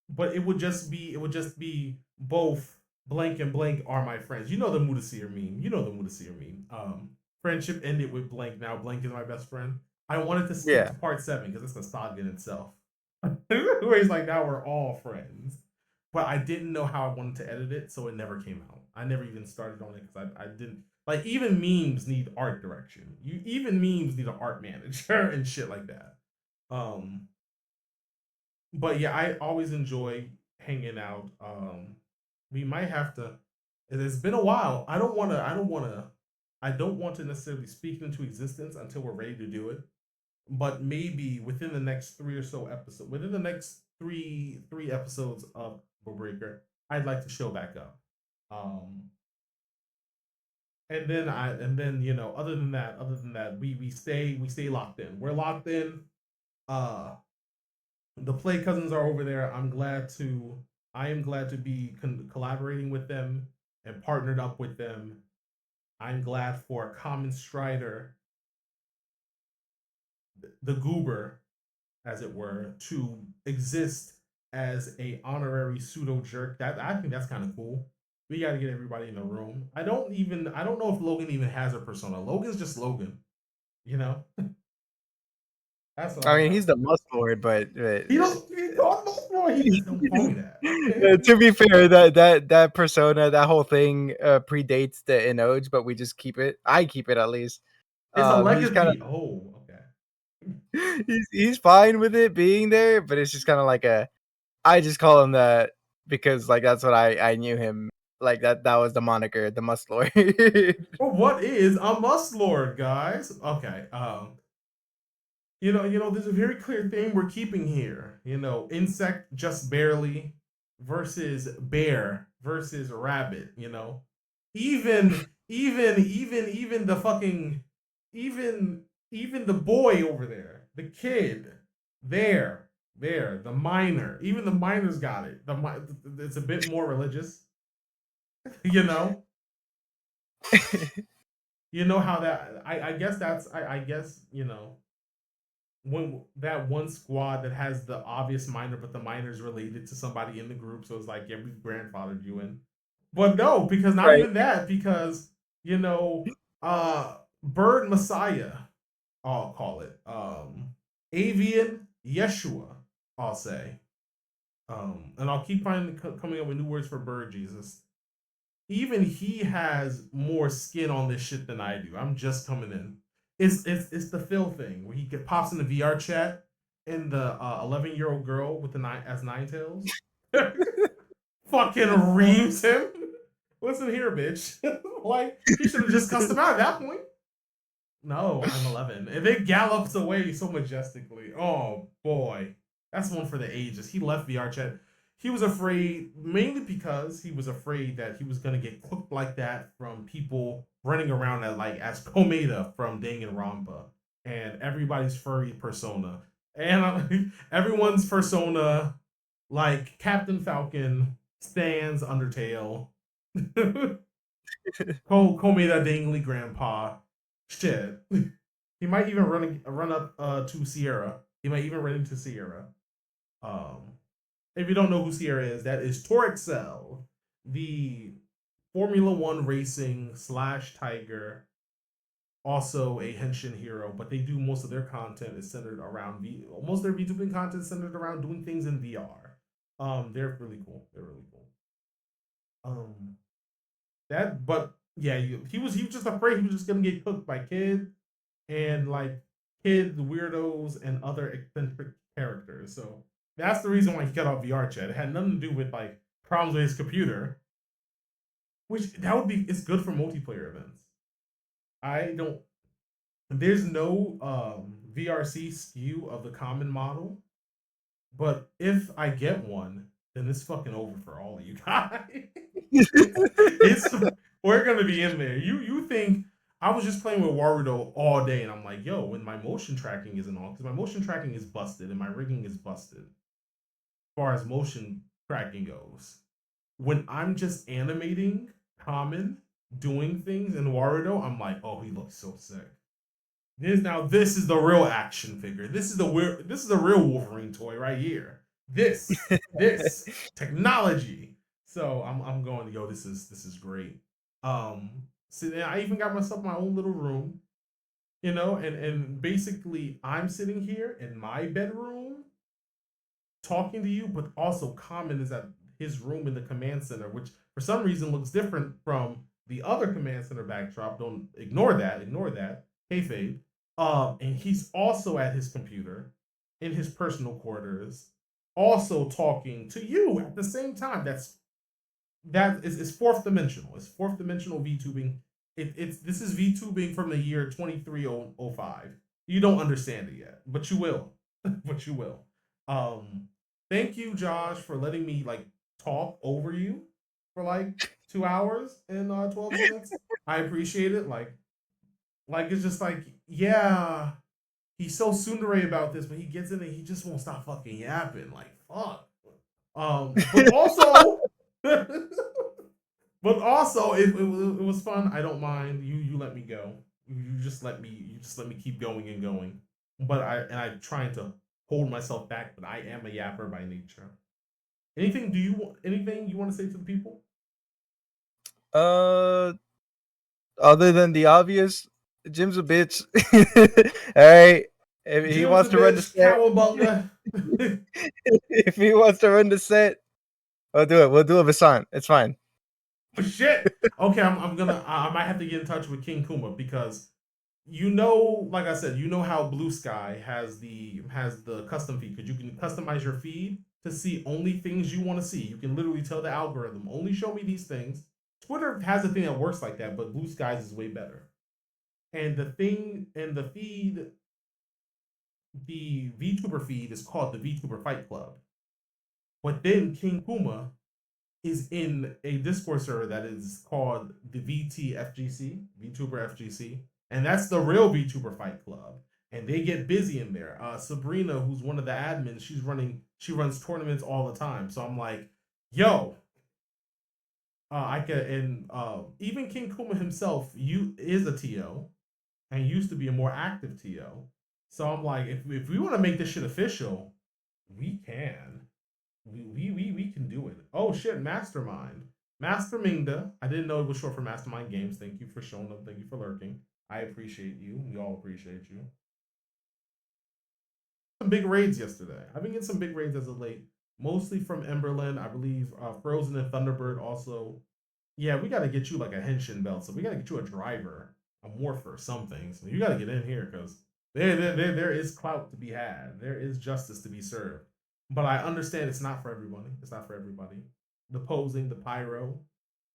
but it would just be both blank and blank are my friends. You know the Mudaseer meme. You know the Mudaseer meme. Friendship ended with blank. Now blank is my best friend. I wanted to skip Yeah. to part 7 because it's a saga in itself. Where he's like, now we're all friends. But I didn't know how I wanted to edit it, so it never came out. I never even started on it because I didn't like even memes need art direction. You even memes need an art manager and shit like that. Um, but yeah, I always enjoy hanging out. We might have to. It's been a while. I don't want to. I don't want to. I don't want to necessarily speak into existence until we're ready to do it. But maybe within the next 3 or so episodes, within the next three episodes of Breaker, I'd like to show back up. Um, and then other than that, we stay locked in. We're locked in. Uh, the Play Cousins are over there. I am glad to be collaborating with them and partnered up with them. I'm glad for a common strider, the goober, as it were, to exist as a honorary pseudo jerk. That I think that's kind of cool. We got to get everybody in the room. I don't know if Logan even has a persona. Logan's just Logan, you know. That's what I I'm mean, trying. he's the Must Lord, but He don't. He don't know. He just don't call me that. Okay. to be fair, that persona, that whole thing predates the Inoj, but we just keep it. I keep it at least. It's a He's kind of legacy. Oh, okay. he's fine with it being there, but it's just kind of like a. I just call him that because like that's what I knew him like that was the moniker, the Must Lord. Well, what is a must lord, guys? Okay. There's a very clear thing we're keeping here. Insect just barely versus bear versus rabbit. Even the fucking even even the boy over there, the kid, there, the minor. Even the minor's got it. It's a bit more religious. You know, you know how that. I guess that's. I guess when that one squad that has the obvious minor, but the minor's related to somebody in the group, so it's like, yeah, we've grandfathered you in. But no, because not Right. even that, because you know, Bird Messiah, I'll call it. Avian Yeshua, I'll say. And I'll keep coming up with new words for Bird Jesus. Even he has more skin on this shit than I do. I'm just coming in. It's the Phil thing where pops in the VR chat and the 11-year-old girl with the nine tails fucking reams him. Listen here, bitch. Like he should have just cussed him out at that point. No, I'm 11. And it gallops away so majestically. Oh boy, that's one for the ages. He left VR chat. He was afraid, mainly because he was afraid that he was gonna get cooked like that from people running around as Komeda from Danganronpa and everybody's furry persona and everyone's persona like Captain Falcon stands Undertale. Cole made that dangly grandpa. Shit. He might even run up to Sierra. He might even run into Sierra. Um, if you don't know who Sierra is, that is Torexel, the Formula One racing slash Tiger, also a Henshin hero. But they do most of their content is centered around most of their VTubing content is centered around doing things in VR. They're really cool. They're really cool. Um, that, but yeah, he was just afraid he was just gonna get cooked by kids and like kids, weirdos, and other eccentric characters. So that's the reason why he cut off VR chat. It had nothing to do with like problems with his computer, which that would be it's good for multiplayer events. I don't. There's no VRC skew of the common model, but if I get one, then it's fucking over for all of you guys. it's we're gonna be in there. You think I was just playing with Warudo all day, and I'm like, yo, when my motion tracking isn't on, because my motion tracking is busted and my rigging is busted, as far as motion tracking goes. When I'm just animating common, doing things in Warudo, I'm like, oh, he looks so sick. This is the real action figure. This is the real Wolverine toy right here. This technology. So I'm going to go. This is great. So then I even got myself my own little room, and basically I'm sitting here in my bedroom talking to you, but also Common is at his room in the command center, which for some reason looks different from the other command center backdrop. Don't ignore that. Ignore that. Kayfabe. And he's also at his computer in his personal quarters, also talking to you at the same time. That is fourth dimensional. It's fourth dimensional VTubing. It's this is VTubing from the year 2305. You don't understand it yet, but you will. but you will. Um, Thank you, Josh, for letting me like talk over you for like 2 hours and 12 minutes. I appreciate it. Like it's just like, yeah, he's so tsundere about this, but he gets in it, he just won't stop fucking yapping. Like fuck. But also But also, it was fun. I don't mind. You let me go. You just let me keep going and going. But I'm trying to hold myself back. But I am a yapper by nature. Anything you want to say to the people? uh, Other than the obvious, Jim's a bitch. All right, if he Jim's a wants to run the bitch. set, Cowabunga. if he wants to run the set, we'll do it. We'll do a Vasan. It's fine. Shit. Okay, I'm gonna. I might have to get in touch with King Kuma because like I said, how Blue Sky has the custom feed because you can customize your feed to see only things you want to see. You can literally tell the algorithm only show me these things. Twitter has a thing that works like that, but Blue Skies is way better. And the feed, the VTuber feed is called the VTuber Fight Club. But then King Kuma is in a Discord server that is called the VTFGC, VTuber FGC, and that's the real VTuber Fight Club. And they get busy in there. Sabrina, who's one of the admins, she runs tournaments all the time. So I'm like, yo, I can, and even King Kuma himself, is a TO and used to be a more active TO. So I'm like, if we want to make this shit official, we can. We can do it. Oh shit, Mastermind. Master Mingda. I didn't know it was short for Mastermind Games. Thank you for showing up. Thank you for lurking. I appreciate you. We all appreciate you. Some big raids yesterday. I've been getting some big raids as of late. Mostly from Emberlin, I believe. Frozen and Thunderbird also. Yeah, we gotta get you like a Henshin belt. So we gotta get you a driver, a morpher, something. So you gotta get in here because there is clout to be had. There is justice to be served. But I understand it's not for everybody. It's not for everybody. The posing, the pyro,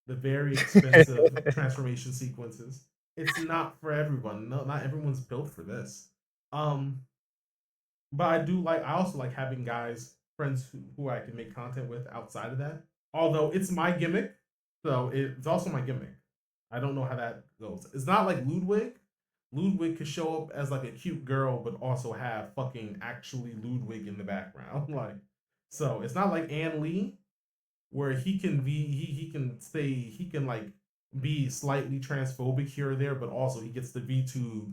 the very expensive transformation sequences. It's not for everyone. No, not everyone's built for this. Um, but I also like having guys, friends who I can make content with outside of that. Although it's my gimmick, so it's also my gimmick. I don't know how that goes. It's not like Ludwig. Ludwig could show up as like a cute girl, but also have fucking actually Ludwig in the background. Like, so it's not like Ann Lee, where he can be he can say he can like be slightly transphobic here or there, but also he gets the VTube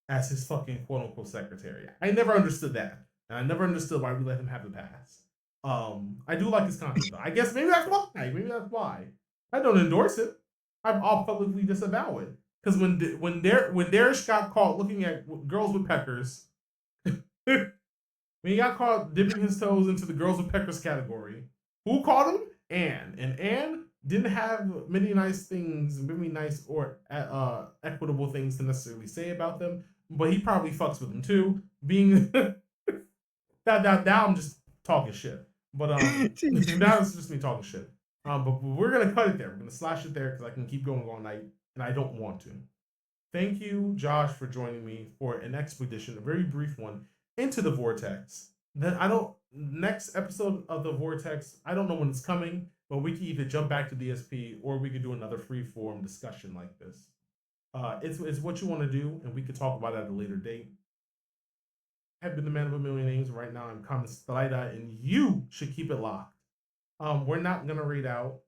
as his fucking quote unquote secretary. I never understood that. And I never understood why we let him have the pass. I do like his content though. I guess maybe that's why. Maybe that's why. I don't endorse it. I'll publicly disavow it. Because when Darish got caught looking at girls with peckers, when he got caught dipping his toes into the girls with peckers category, who caught him? Anne. And Anne didn't have many nice things, many nice or equitable things to necessarily say about them, but he probably fucks with them too. Being now I'm just talking shit. But now it's just me talking shit. But we're gonna cut it there. We're gonna slash it there because I can keep going all night, and I don't want to. Thank you, Josh, for joining me for an expedition, a very brief one, into the Vortex. Then I don't next episode of the Vortex, I don't know when it's coming, but we can either jump back to DSP or we could do another free form discussion like this. It's what you want to do, and we could talk about it at a later date. I've been the man of a million names. Right now, I'm Common Slida, and you should keep it locked. We're not gonna read out,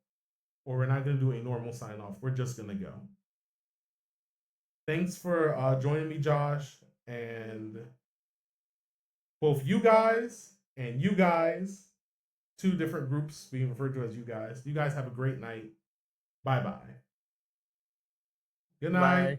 or we're not gonna do a normal sign off. We're just gonna go. Thanks for joining me, Josh, and both you guys and you guys, two different groups being referred to as you guys. You guys have a great night. Bye bye. Good night. Bye.